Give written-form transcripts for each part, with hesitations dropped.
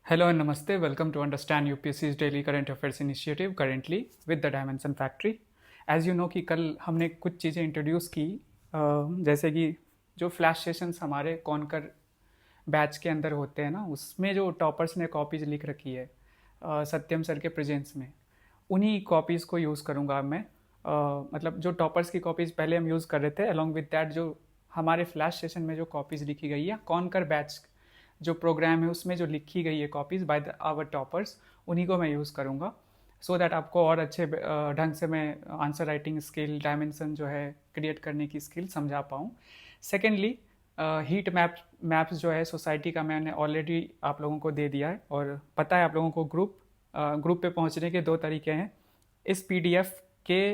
Hello and namaste. Welcome to Understand UPSC's Daily Current Affairs Initiative currently with the Dimension Factory. As you know कि कल हमने कुछ चीज़ें introduce की जैसे कि जो फ्लैश सेशंस हमारे कॉनकर बैच के अंदर होते हैं ना, उसमें जो टॉपर्स ने कॉपीज लिख रखी है सत्यम सर के प्रेजेंस में, उन्हीं कॉपीज़ को यूज़ करूँगा मैं। मतलब जो टॉपर्स की कॉपीज़ पहले हम यूज़ कर रहे थे, अलॉन्ग विद दैट जो हमारे फ्लैश सेशन में जो कॉपीज़ लिखी गई है कॉनकर बैच जो प्रोग्राम है उसमें जो लिखी गई है कॉपीज़ बाय आवर टॉपर्स, उन्हीं को मैं यूज़ करूँगा सो दैट आपको और अच्छे ढंग से मैं आंसर राइटिंग स्किल डायमेंशन जो है क्रिएट करने की स्किल समझा पाऊँ। सेकेंडली हीट मैप्स जो है सोसाइटी का मैंने ऑलरेडी आप लोगों को दे दिया है और पता है आप लोगों को ग्रुप पे पहुंचने के दो तरीके हैं। इस पीडीएफ के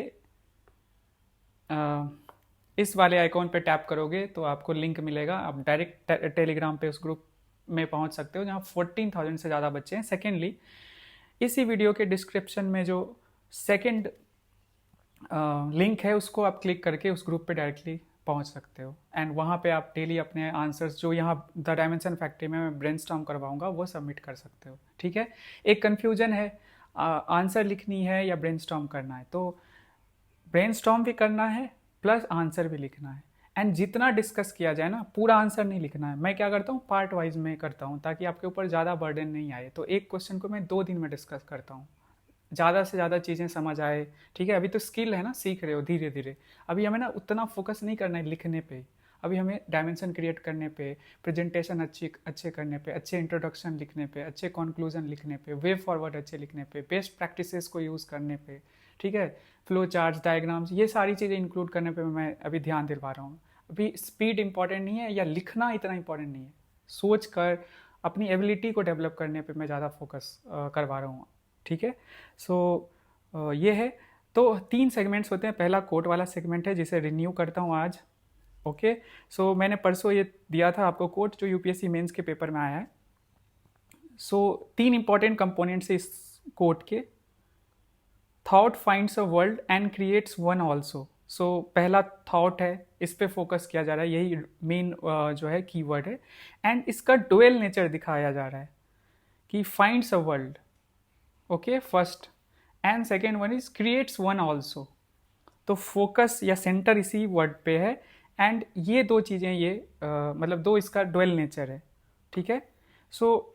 इस वाले आइकॉन पे टैप करोगे तो आपको लिंक मिलेगा, आप डायरेक्ट टेलीग्राम पे उस ग्रुप में पहुंच सकते हो जहाँ 14,000 से ज़्यादा बच्चे हैं। सेकेंडली इसी वीडियो के डिस्क्रिप्शन में जो सेकेंड लिंक है उसको आप क्लिक करके उस ग्रुप पे डायरेक्टली पहुंच सकते हो एंड वहाँ पे आप डेली अपने आंसर्स जो यहाँ द डायमेंशन फैक्ट्री में मैं ब्रेनस्टॉर्म करवाऊंगा वो सबमिट कर सकते हो। ठीक है, एक कन्फ्यूजन है आंसर लिखनी है या ब्रेनस्टॉर्म करना है, तो ब्रेनस्टॉर्म भी करना है प्लस आंसर भी लिखना है एंड जितना डिस्कस किया जाए ना पूरा आंसर नहीं लिखना है। मैं क्या करता हूँ पार्ट वाइज में करता हूँ ताकि आपके ऊपर ज़्यादा बर्डन नहीं आए। तो एक क्वेश्चन को मैं 2 दिन में डिस्कस करता हूँ, ज़्यादा से ज़्यादा चीज़ें समझ आए। ठीक है, अभी तो स्किल है ना, सीख रहे हो धीरे धीरे। अभी हमें ना उतना फोकस नहीं करना है लिखने पे, अभी हमें डायमेंशन क्रिएट करने पे, प्रेजेंटेशन अच्छे करने पे, अच्छे इंट्रोडक्शन लिखने पे, अच्छे कंक्लूजन लिखने पे, वे फॉरवर्ड अच्छे लिखने पे, बेस्ट प्रैक्टिसेस को यूज़ करने पे, ठीक है, फ्लो चार्ट्स, डायग्राम्स, ये सारी चीज़ें इंक्लूड करने पे मैं अभी ध्यान दिलवा रहा हूँ। अभी स्पीड इंपॉर्टेंट नहीं है या लिखना इतना इंपॉर्टेंट नहीं है, सोच कर अपनी एबिलिटी को डेवलप करने पे मैं ज़्यादा फोकस करवा रहा हूँ। ठीक है, सो ये है। तो 3 सेगमेंट्स होते हैं। पहला कोट वाला सेगमेंट है जिसे रिन्यू करता हूँ आज। ओके, सो मैंने परसों ये दिया था आपको कोट जो यूपीएससी मेंस के पेपर में आया है। सो 3 इंपॉर्टेंट कंपोनेंट्स इस कोट के। Thought finds a world and creates one also. So पहला थॉट है, इस पे फोकस किया जा रहा है, यही मेन जो है कीवर्ड है एंड इसका डुअल नेचर दिखाया जा रहा है कि finds a world, okay, first, and second one is creates one also. तो फोकस या सेंटर इसी वर्ड पे है एंड ये दो चीज़ें ये मतलब दो इसका डुअल नेचर है। ठीक है, सो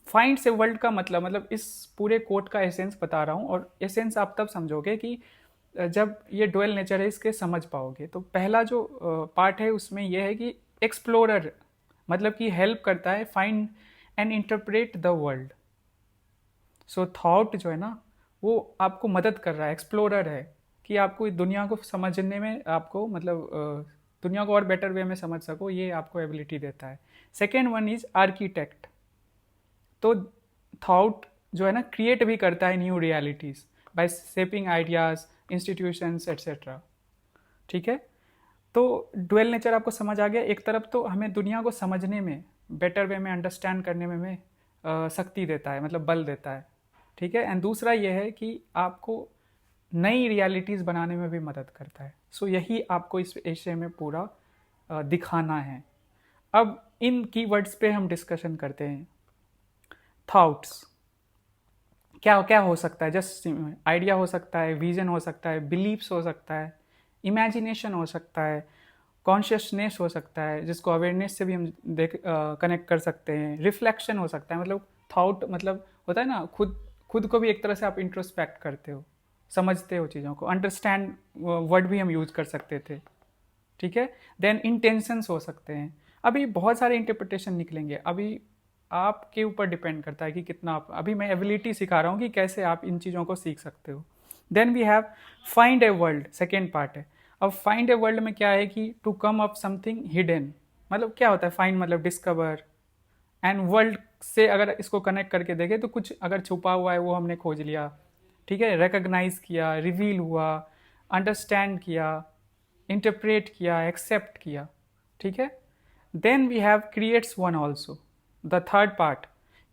फाइंड से वर्ल्ड का मतलब इस पूरे कोट का एसेंस बता रहा हूँ और एसेंस आप तब समझोगे कि जब ये डुअल नेचर है इसके समझ पाओगे। तो पहला जो पार्ट है उसमें यह है कि एक्सप्लोरर मतलब कि हेल्प करता है find and interpret the world. So thought जो है ना वो आपको मदद कर रहा है, एक्सप्लोरर है कि आपको दुनिया को समझने में, आपको मतलब दुनिया को और बेटर वे में समझ सको, ये आपको एबिलिटी देता है। Second one is architect. तो थॉट जो है ना क्रिएट भी करता है new realities by shaping ideas, institutions etcetera. ठीक है, तो डुअल नेचर आपको समझ आ गया। एक तरफ तो हमें दुनिया को समझने में, बेटर वे में अंडरस्टैंड करने में शक्ति देता है, मतलब बल देता है। ठीक है, एंड दूसरा ये है कि आपको नई रियलिटीज़ बनाने में भी मदद करता है। सो यही आपको इस विषय में पूरा दिखाना है। अब इन कीवर्ड्स पे हम डिस्कशन करते हैं। थॉट्स क्या क्या हो सकता है, जस्ट आइडिया हो सकता है, विजन हो सकता है, बिलीव्स हो सकता है, इमेजिनेशन हो सकता है, कॉन्शियसनेस हो सकता है जिसको अवेयरनेस से भी हम कनेक्ट कर सकते हैं, रिफ्लेक्शन हो सकता है, मतलब थॉट मतलब होता है ना खुद खुद को भी एक तरह से आप इंट्रोस्पेक्ट करते हो, समझते हो चीज़ों को, अंडरस्टैंड वर्ड भी हम यूज कर सकते थे। ठीक है, देन इंटेंशंस हो सकते हैं। अभी बहुत सारे इंटरप्रिटेशन निकलेंगे, अभी आपके ऊपर डिपेंड करता है कि कितना आप, अभी मैं एबिलिटी सिखा रहा हूँ कि कैसे आप इन चीज़ों को सीख सकते हो। Then we have find a world, second part है। अब फाइंड ए वर्ल्ड में क्या है कि to come up something hidden, मतलब क्या होता है फाइंड मतलब डिस्कवर, एंड वर्ल्ड से अगर इसको कनेक्ट करके देखें तो कुछ अगर छुपा हुआ है वो हमने खोज लिया। ठीक है, रिकग्नाइज किया, रिवील हुआ, अंडरस्टैंड किया, इंटरप्रेट किया, एक्सेप्ट किया। ठीक है, then we have creates one also, the third part,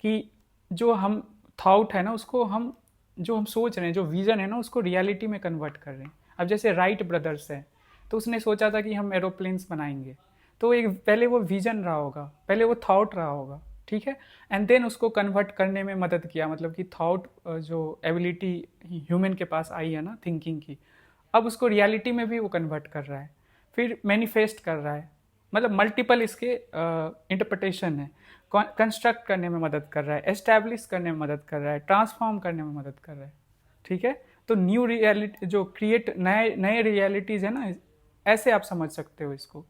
कि जो हम थॉट है ना उसको हम, जो हम सोच रहे हैं, जो विजन है ना उसको रियलिटी में कन्वर्ट कर रहे हैं। अब जैसे राइट ब्रदर्स है तो उसने सोचा था कि हम एरोप्लेन्स बनाएंगे, तो एक पहले वो विजन रहा होगा, पहले वो थॉट रहा होगा। ठीक है, एंड देन उसको कन्वर्ट करने में मदद किया, मतलब कि थॉट जो एबिलिटी ह्यूमन के पास आई है ना थिंकिंग की, अब उसको रियलिटी में भी वो कन्वर्ट कर रहा है, फिर मैनिफेस्ट कर रहा है, मतलब मल्टीपल इसके इंटरप्रिटेशन है, कंस्ट्रक्ट करने में मदद कर रहा है, एस्टैब्लिश करने में मदद कर रहा है, ट्रांसफॉर्म करने में मदद कर रहा है, ठीक है। तो न्यू रियलिटी जो क्रिएट नए नए रियलिटीज़ है ना, ऐसे आप समझ सकते हो इसको।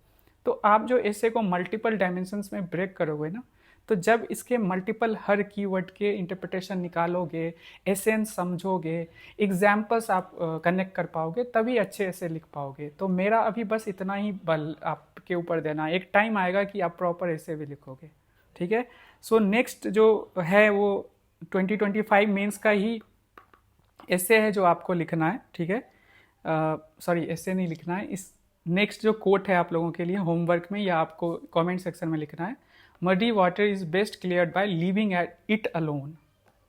तो आप जो ऐसे को मल्टीपल डायमेंशंस में ब्रेक करोगे ना, तो जब इसके मल्टीपल हर कीवर्ड के इंटरप्रिटेशन निकालोगे, एसेंस समझोगे, एग्जाम्पल्स आप कनेक्ट कर पाओगे, तभी अच्छे ऐसे लिख पाओगे। तो मेरा अभी बस इतना ही बल आपके ऊपर देना, एक टाइम आएगा कि आप प्रॉपर ऐसे भी लिखोगे, ठीक है। सो नेक्स्ट जो है वो 2025 मेंस का ही ऐसे है जो आपको लिखना है, ठीक है। सॉरी, ऐसे नहीं लिखना है, इस नेक्स्ट जो कोट है आप लोगों के लिए होमवर्क में या आपको कमेंट सेक्शन में लिखना है, muddy water is best cleared by leaving at it alone,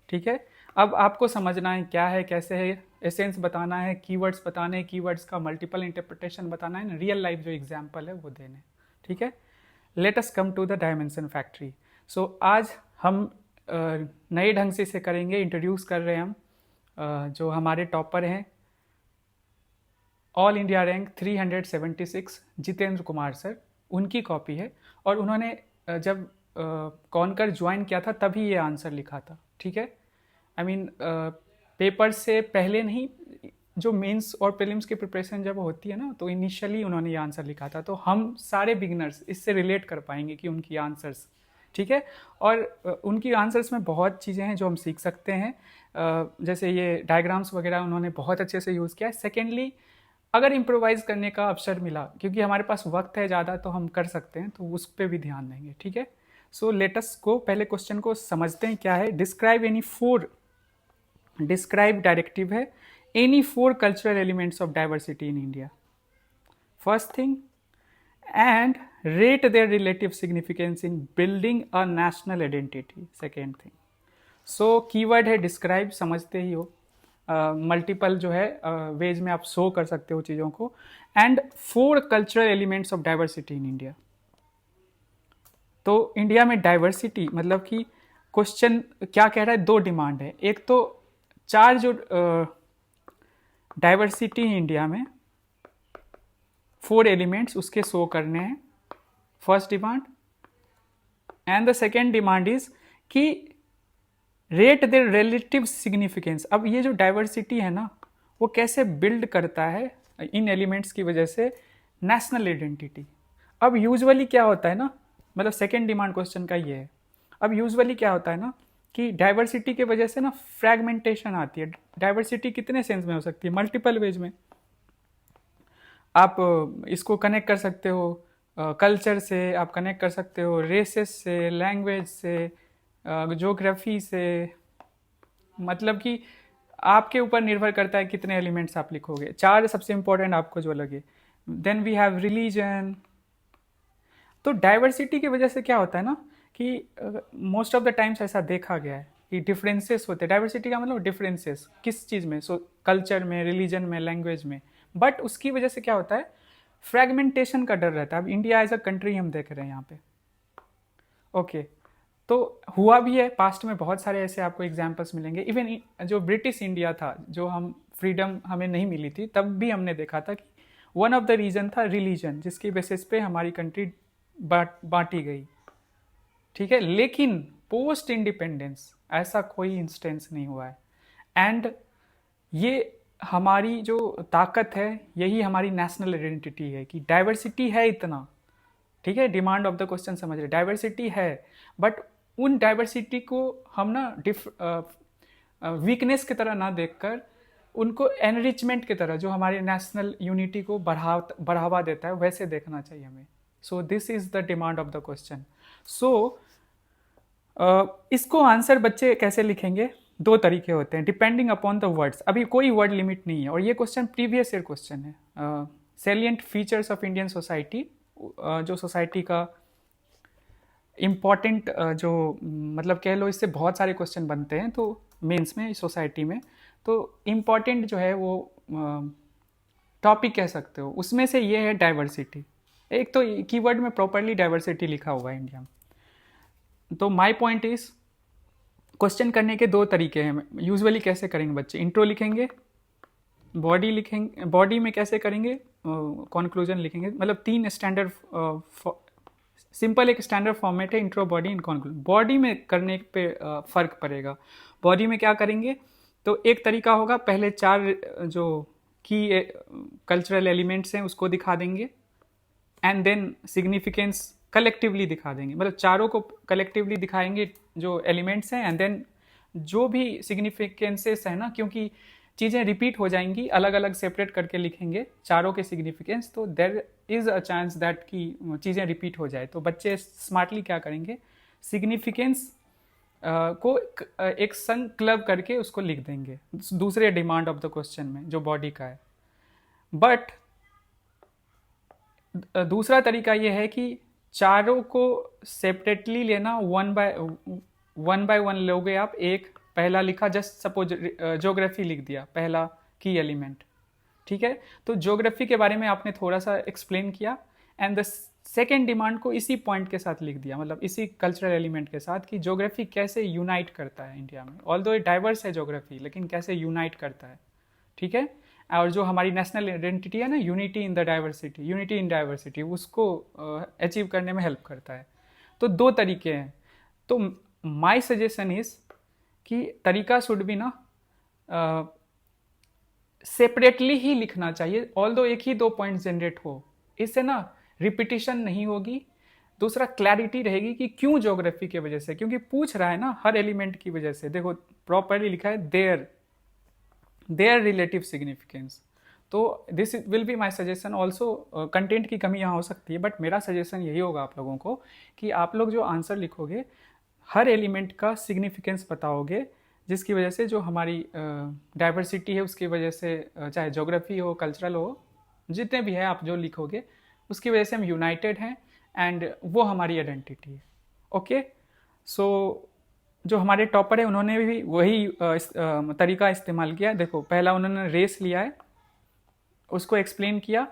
ठीक है। अब आपको समझना है क्या है, कैसे है, एसेंस बताना है, कीवर्ड्स बताने हैं, कीवर्ड्स का मल्टीपल इंटरप्रिटेशन बताना है ना, रियल लाइफ जो एग्जाम्पल है वो देने, ठीक है। Let us come to the dimension factory. So आज हम नए ढंग से इसे करेंगे, इंट्रोड्यूस कर रहे हैं हम जो हमारे टॉपर हैं, all India rank 376 Jitendra Kumar sir, उनकी कॉपी है, और उन्होंने जब कॉनकर ज्वाइन किया था तभी ये आंसर लिखा था, ठीक है। आई मीन पेपर से पहले नहीं, जो मेंस और प्रीलिम्स की प्रिपरेशन जब होती है ना, तो इनिशियली उन्होंने ये आंसर लिखा था। तो हम सारे बिगिनर्स इससे रिलेट कर पाएंगे कि उनकी आंसर्स, ठीक है। और उनकी आंसर्स में बहुत चीज़ें हैं जो हम सीख सकते हैं, जैसे ये डायग्राम्स वगैरह उन्होंने बहुत अच्छे से यूज़ किया है। सेकेंडली, अगर इम्प्रोवाइज़ करने का अवसर मिला, क्योंकि हमारे पास वक्त है ज़्यादा, तो हम कर सकते हैं, तो उस पर भी ध्यान देंगे, ठीक है। सो लेटस को पहले क्वेश्चन को समझते हैं क्या है। Describe any four, describe directive है, any four cultural elements of diversity in India, first thing, and rate their relative significance in building a national identity, second thing. so keyword है describe, समझते ही हो, multiple जो है veg में आप show कर सकते हो चीज़ों को, and four cultural elements of diversity in India. तो इंडिया में डाइवर्सिटी मतलब कि क्वेश्चन क्या कह रहा है, दो डिमांड है, एक तो चार जो डाइवर्सिटी है इंडिया में, फोर एलिमेंट्स उसके शो करने हैं, first demand, and the second demand is कि रेट देयर रिलेटिव सिग्निफिकेंस। अब ये जो डाइवर्सिटी है ना, वो कैसे बिल्ड करता है इन एलिमेंट्स की वजह से नेशनल आइडेंटिटी। अब यूजुअली क्या होता है ना, मतलब सेकेंड डिमांड क्वेश्चन का ये है, अब यूजुअली क्या होता है ना कि डाइवर्सिटी की वजह से ना फ्रैगमेंटेशन आती है। डाइवर्सिटी कितने सेंस में हो सकती है, मल्टीपल वेज में। आप इसको कनेक्ट कर सकते हो कल्चर से, आप कनेक्ट कर सकते हो रेसेस से, लैंग्वेज से, ज्योग्राफी से, मतलब कि आपके ऊपर निर्भर करता है कितने एलिमेंट्स आप लिखोगे। चार सबसे इंपॉर्टेंट आपको जो लगे। Then we have religion. तो डाइवर्सिटी की वजह से क्या होता है ना कि मोस्ट ऑफ द टाइम्स ऐसा देखा गया है कि डिफरेंसेस होते हैं। डाइवर्सिटी का मतलब डिफरेंसेस किस चीज़ में, सो कल्चर में, रिलीजन में, लैंग्वेज में, बट उसकी वजह से क्या होता है, फ्रैगमेंटेशन का डर रहता है। अब इंडिया एज अ कंट्री हम देख रहे हैं यहाँ पे, ओके तो हुआ भी है पास्ट में, बहुत सारे ऐसे आपको एग्जांपल्स मिलेंगे। इवन जो ब्रिटिश इंडिया था, जो हम फ्रीडम हमें नहीं मिली थी, तब भी हमने देखा था कि वन ऑफ द रीजन था रिलीजन, जिसकी बेसिस पे हमारी कंट्री बांटी गई, ठीक है। लेकिन पोस्ट इंडिपेंडेंस ऐसा कोई इंस्टेंस नहीं हुआ है, एंड ये हमारी जो ताकत है, यही हमारी नेशनल आइडेंटिटी है कि डाइवर्सिटी है इतना, ठीक है। डिमांड ऑफ द क्वेश्चन समझ रहे, डाइवर्सिटी है, बट उन डाइवर्सिटी को हम ना वीकनेस की तरह ना देखकर उनको एनरिचमेंट की तरह, जो हमारी नेशनल यूनिटी को बढ़ावा देता है, वैसे देखना चाहिए हमें। So this is the demand of the question. So इसको आंसर बच्चे कैसे लिखेंगे, दो तरीके होते हैं डिपेंडिंग अपॉन द वर्ड्स। अभी कोई वर्ड लिमिट नहीं है, और ये क्वेश्चन प्रीवियस ईयर क्वेश्चन है। Salient features of Indian society, जो सोसाइटी का इम्पॉर्टेंट जो मतलब कह लो, इससे बहुत सारे क्वेश्चन बनते हैं तो मेंस में, सोसाइटी में, तो इम्पॉर्टेंट जो है वो टॉपिक कह सकते हो, उसमें से ये है डाइवर्सिटी। एक तो कीवर्ड में प्रॉपरली डाइवर्सिटी लिखा हुआ है इंडिया में। तो माय पॉइंट इज, क्वेश्चन करने के दो तरीके हैं। यूजुअली कैसे करेंगे बच्चे, इंट्रो लिखेंगे, बॉडी लिखेंगे, बॉडी में कैसे करेंगे, कंक्लूजन लिखेंगे। मतलब तीन स्टैंडर्ड, सिंपल एक स्टैंडर्ड फॉर्मेट है, intro, body and conclusion. Body में करने पे फर्क पड़ेगा। बॉडी में क्या करेंगे, तो एक तरीका होगा, पहले चार जो की कल्चरल एलिमेंट्स हैं उसको दिखा देंगे, एंड देन सिग्निफिकेंस कलेक्टिवली दिखा देंगे। मतलब चारों को कलेक्टिवली दिखाएंगे जो एलिमेंट्स हैं, एंड देन जो भी सिग्निफिकेंसेस है ना, क्योंकि चीज़ें रिपीट हो जाएंगी, अलग अलग सेपरेट करके लिखेंगे चारों के सिग्निफिकेंस, तो देर इज़ अ चांस दैट कि चीज़ें रिपीट हो जाए। तो बच्चे स्मार्टली क्या करेंगे, सिग्निफिकेंस को एक संग क्लब करके उसको लिख देंगे दूसरे डिमांड ऑफ द क्वेश्चन में जो बॉडी का है। बट दूसरा तरीका ये है कि चारों को सेपरेटली लेना, वन बाय वन लोगे आप। एक पहला लिखा, जस्ट सपोज ज्योग्राफी लिख दिया पहला की एलिमेंट, ठीक है। तो ज्योग्राफी के बारे में आपने थोड़ा सा एक्सप्लेन किया, एंड द सेकेंड डिमांड को इसी पॉइंट के साथ लिख दिया, मतलब इसी कल्चरल एलिमेंट के साथ, कि ज्योग्राफी कैसे यूनाइट करता है इंडिया में। ऑल्दो डाइवर्स है ज्योग्राफी, लेकिन कैसे यूनाइट करता है, ठीक है। और जो हमारी नेशनल आइडेंटिटी है ना, unity in the diversity, unity in diversity, उसको अचीव करने में हेल्प करता है। तो दो तरीके हैं। तो माय सजेशन इज कि तरीका शुड भी ना सेपरेटली ही लिखना चाहिए, ऑल्दो एक ही दो पॉइंट जनरेट हो, इससे ना रिपीटिशन नहीं होगी। दूसरा क्लैरिटी रहेगी कि क्यों ज्योग्राफी की वजह से, क्योंकि पूछ रहा है ना हर एलिमेंट की वजह से। देखो प्रॉपरली लिखा है देयर रिलेटिव सिग्निफिकेंस। तो this will be my suggestion also. Content की कमी यहाँ हो सकती है, बट मेरा सजेशन यही होगा आप लोगों को कि आप लोग जो आंसर लिखोगे हर एलिमेंट का सिग्निफिकेंस बताओगे, जिसकी वजह से जो हमारी डाइवर्सिटी है उसकी वजह से, चाहे ज्योग्राफी हो, कल्चरल हो, जितने भी है आप जो लिखोगे उसकी वजह से हम यूनाइटेड हैं, एंड वो हमारी आइडेंटिटी है। ओके, सो जो हमारे टॉपर है उन्होंने भी वही तरीका इस्तेमाल किया। देखो पहला उन्होंने रेस लिया है, उसको एक्सप्लेन किया,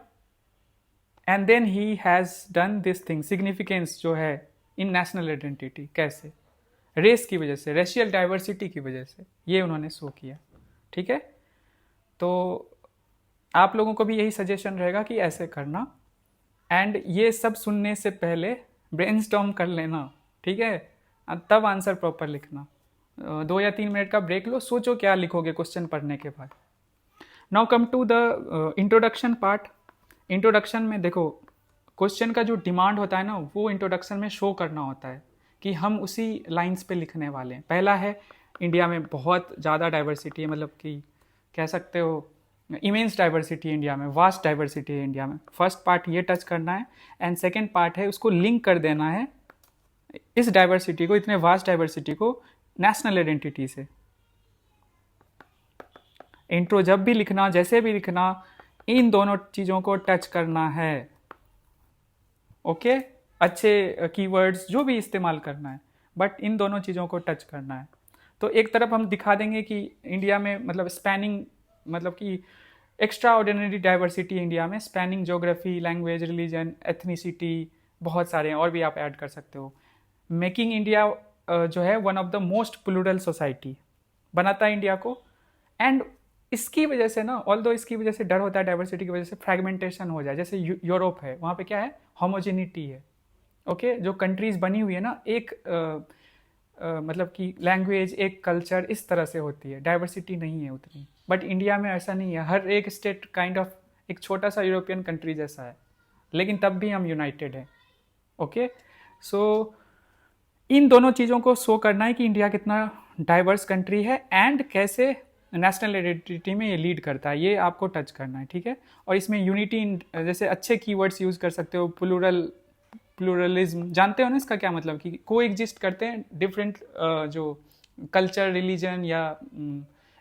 and then he has done this thing, significance जो है इन नेशनल आइडेंटिटी, कैसे रेस की वजह से, रेशियल डाइवर्सिटी की वजह से, ये उन्होंने शो किया, ठीक है। तो आप लोगों को भी यही सजेशन रहेगा कि ऐसे करना, एंड ये सब सुनने से पहले ब्रेनस्टॉर्म कर लेना, ठीक है, तब आंसर प्रॉपर लिखना। 2 या 3 मिनट का ब्रेक लो, सोचो क्या लिखोगे क्वेश्चन पढ़ने के बाद। Now come to the introduction part. Introduction में देखो क्वेश्चन का जो डिमांड होता है ना, वो इंट्रोडक्शन में शो करना होता है कि हम उसी लाइंस पे लिखने वाले हैं। पहला है इंडिया में बहुत ज़्यादा डाइवर्सिटी है, मतलब कि कह सकते हो इमेंस डाइवर्सिटी है इंडिया में, वास्ट डाइवर्सिटी है इंडिया में। फर्स्ट पार्ट ये टच करना है, एंड सेकेंड पार्ट है उसको लिंक कर देना है इस डाइवर्सिटी को, इतने वास्ट डाइवर्सिटी को नेशनल आइडेंटिटी से। इंट्रो जब भी लिखना, जैसे भी लिखना, इन दोनों चीज़ों को टच करना है। ओके, अच्छे कीवर्ड्स जो भी इस्तेमाल करना है, बट इन दोनों चीज़ों को टच करना है। तो एक तरफ हम दिखा देंगे कि इंडिया में मतलब स्पैनिंग, मतलब कि एक्स्ट्रा ऑर्डिनरी डाइवर्सिटी इंडिया में, spanning geography, language, religion, ethnicity, बहुत सारे हैं और भी आप ऐड कर सकते हो। मेकिंग इंडिया जो है one of the most plural society बनाता है इंडिया को, एंड इसकी वजह से ना, ऑल्दो इसकी वजह से डर होता है डाइवर्सिटी की वजह से फ्रैगमेंटेशन हो जाए। जैसे यूरोप है, वहाँ पे क्या है, होमोजेनिटी है। ओके, जो कंट्रीज बनी हुई है ना, एक मतलब कि लैंग्वेज, एक कल्चर, इस तरह से होती है, डाइवर्सिटी नहीं है उतनी। बट इंडिया में ऐसा नहीं है, हर एक स्टेट काइंड ऑफ एक छोटा सा यूरोपियन कंट्री जैसा है, लेकिन तब भी हम यूनाइटेड हैं। ओके, सो इन दोनों चीज़ों को शो करना है कि इंडिया कितना डाइवर्स कंट्री है, एंड कैसे नेशनल आइडेंटिटी में ये लीड करता है, ये आपको टच करना है, ठीक है। और इसमें यूनिटी, जैसे अच्छे कीवर्ड्स यूज़ कर सकते हो, प्लूरलिज्म, जानते हो ना इसका क्या मतलब, कि को एग्जिस्ट करते हैं डिफरेंट जो कल्चर, रिलीजन या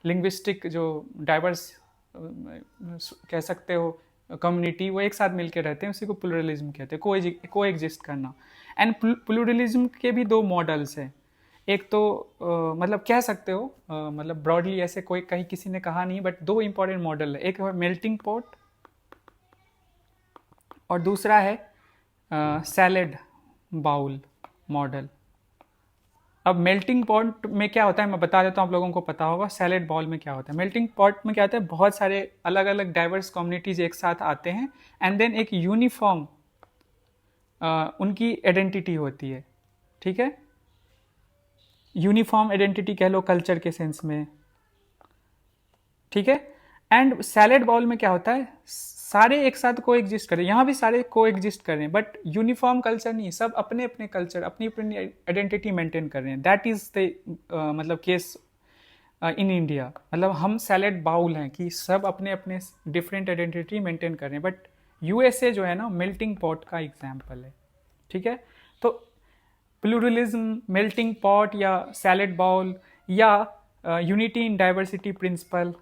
लिंग्विस्टिक जो डाइवर्स कह सकते हो कम्युनिटी, वो एक साथ मिलकर रहते हैं, उसी को प्लूरलिज्म कहते हैं, को एग्जिस्ट करना। एंड प्लूरलिज्म के भी दो मॉडल्स हैं। एक तो मतलब कह सकते हो, मतलब ब्रॉडली ऐसे कोई कहीं किसी ने कहा नहीं, बट दो इंपॉर्टेंट मॉडल है, एक है मेल्टिंग पॉट और दूसरा है सैलेड बाउल मॉडल। अब मेल्टिंग पॉट में क्या होता है मैं बता देता हूँ, आप लोगों को पता होगा। सैलेड बॉल में क्या होता है, मेल्टिंग पॉट में क्या होता है, बहुत सारे अलग अलग डाइवर्स कम्युनिटीज एक साथ आते हैं एंड देन एक यूनिफॉर्म उनकी आइडेंटिटी होती है, ठीक है। यूनिफॉर्म आइडेंटिटी कह लो कल्चर के सेंस में, ठीक है। एंड सैलेड बाउल में क्या होता है, सारे एक साथ को एग्जिस्ट कर रहे हैं, यहाँ भी सारे को एग्जिस्ट कर रहे हैं, बट यूनिफॉर्म कल्चर नहीं, सब अपने अपने कल्चर अपनी अपनी आइडेंटिटी मेंटेन कर रहे हैं। दैट इज द मतलब केस इन इंडिया। मतलब हम सैलेड बाउल हैं कि सब अपने अपने डिफरेंट आइडेंटिटी मेंटेन कर रहे हैं, बट यूएसए जो है ना मेल्टिंग पॉट का एग्जाम्पल है, ठीक है। तो प्लूरलिज्म, मेल्टिंग पॉट या सैलेड बाउल या यूनिटी इन डाइवर्सिटी प्रिंसिपल,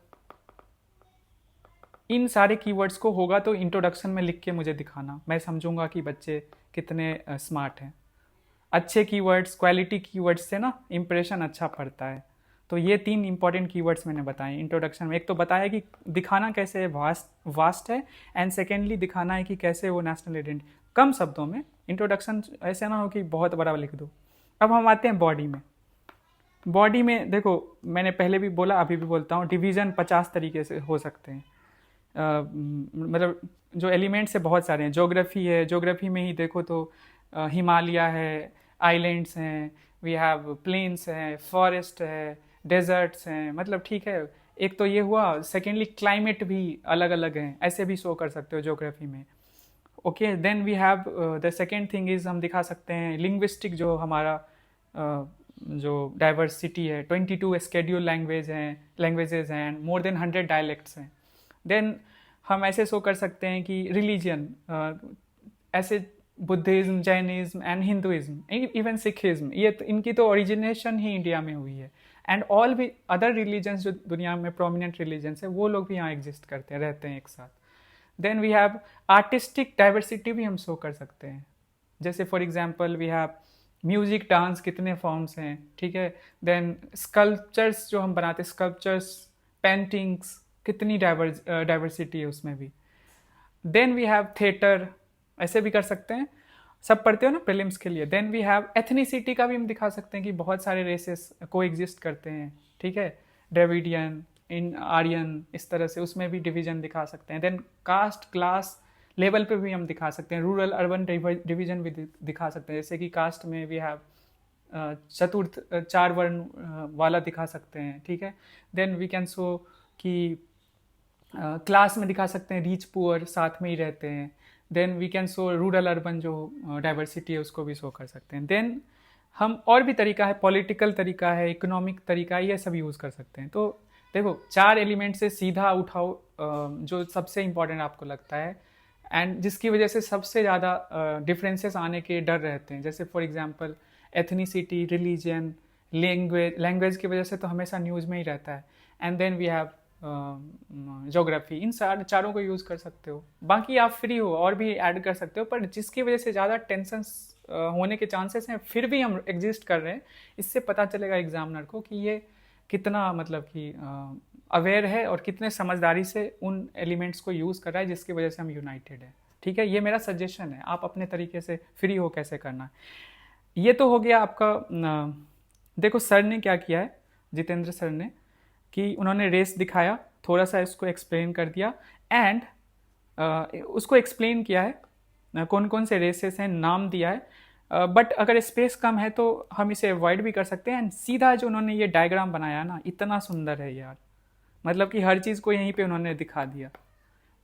इन सारे कीवर्ड्स को होगा तो इंट्रोडक्शन में लिख के मुझे दिखाना, मैं समझूंगा कि बच्चे कितने स्मार्ट हैं। अच्छे कीवर्ड्स, क्वालिटी कीवर्ड्स से ना इंप्रेशन अच्छा पड़ता है। तो ये 3 इंपॉर्टेंट कीवर्ड्स मैंने बताए इंट्रोडक्शन में। एक तो बताया कि दिखाना कैसे वास्ट है, एंड सेकेंडली दिखाना है कि कैसे वो नेशनल आइडेंटिटी, कम शब्दों में इंट्रोडक्शन, ऐसे ना हो कि बहुत बड़ा लिख दो। अब हम आते हैं बॉडी में। बॉडी में देखो, मैंने पहले भी बोला अभी भी बोलता हूँ, डिवीज़न 50 तरीके से हो सकते हैं। मतलब जो एलिमेंट्स है बहुत सारे हैं। ज्योग्राफी है, ज्योग्राफी में ही देखो तो हिमालय है, आइलैंड्स हैं, वी हैव प्लेन्स हैं, फॉरेस्ट है, डेजर्ट्स हैं, मतलब ठीक है। एक तो ये हुआ, सेकेंडली क्लाइमेट भी अलग अलग हैं, ऐसे भी शो कर सकते हो ज्योग्राफी में। Okay, then we have the second thing is हम दिखा सकते हैं लिंग्विस्टिक, जो हमारा जो डाइवर्सिटी है, 22 स्केड्यूल लैंग्वेजेस हैं एंड मोर देन 100 डायलेक्ट्स हैं। देन हम ऐसे शो कर सकते हैं कि रिलीजन, ऐसे Buddhism, Jainism and Hinduism, even Sikhism, ये इनकी तो ओरिजिनेशन ही इंडिया में हुई है। एंड ऑल भी अदर रिलीजन्स जो दुनिया में प्रोमिनेंट रिलीजन्स है, वो लोग भी यहाँ एग्जिस्ट करते हैं, रहते हैं एक साथ। Then we have artistic diversity भी हम शो कर सकते हैं। जैसे for example we have music, dance, कितने फॉर्म्स हैं, ठीक है। देन स्कल्पचर्स जो हम बनाते हैं, स्कल्पचर्स, पेंटिंग्स, कितनी डाइवर्सिटी है उसमें भी। देन वी हैव थिएटर, ऐसे भी कर सकते हैं, सब पढ़ते हो ना प्रीलिम्स के लिए। देन वी हैव एथनिसिटी का भी हम दिखा सकते हैं कि बहुत सारे रेसेस को एग्जिस्ट करते हैं, ठीक है। ड्रेविडियन, इन आर्यन, इस तरह से उसमें भी डिवीजन दिखा सकते हैं। देन कास्ट, क्लास लेवल पे भी हम दिखा सकते हैं, रूरल अर्बन डिवीजन भी दिखा सकते हैं। जैसे कि कास्ट में वी हैव चतुर्थ 4 वर्ण वाला दिखा सकते हैं, ठीक है। देन वी कैन शो कि क्लास में दिखा सकते हैं, रिच पुअर साथ में ही रहते हैं। Then we can show rural urban जो डाइवर्सिटी है उसको भी शो कर सकते हैं। देन हम और भी तरीका है, पॉलिटिकल तरीका है, इकोनॉमिक तरीका है, ये सब यूज़ कर सकते हैं। तो देखो 4 एलिमेंट से सीधा उठाओ जो सबसे इम्पॉर्टेंट आपको लगता है एंड जिसकी वजह से सबसे ज़्यादा डिफरेंसेस आने के डर रहते हैं। जैसे for example ethnicity, religion, language की वजह से तो हमेशा न्यूज़ में ही रहता है। And then we have geography, इन चारों को यूज़ कर सकते हो। बाकी आप फ्री हो और भी ऐड कर सकते हो, पर जिसकी वजह से ज़्यादा टेंशन होने के चांसेस हैं, फिर भी हम एग्जिस्ट कर रहे हैं, इससे पता चलेगा एग्जामिनर को कि ये कितना मतलब कि अवेयर है और कितने समझदारी से उन एलिमेंट्स को यूज़ कर रहा है, जिसकी वजह से हम यूनाइटेड है, ठीक है। ये मेरा सजेशन है, आप अपने तरीके से फ्री हो कैसे करना है। ये तो हो गया आपका। देखो सर ने क्या किया है, जितेंद्र सर ने, कि उन्होंने रेस दिखाया, थोड़ा सा इसको एक्सप्लेन कर दिया एंड उसको एक्सप्लेन किया है कौन कौन से रेसेस हैं, नाम दिया है। बट अगर स्पेस कम है तो हम इसे अवॉइड भी कर सकते हैं। एंड सीधा जो उन्होंने ये डायग्राम बनाया ना, इतना सुंदर है यार, मतलब कि हर चीज़ को यहीं पे उन्होंने दिखा दिया।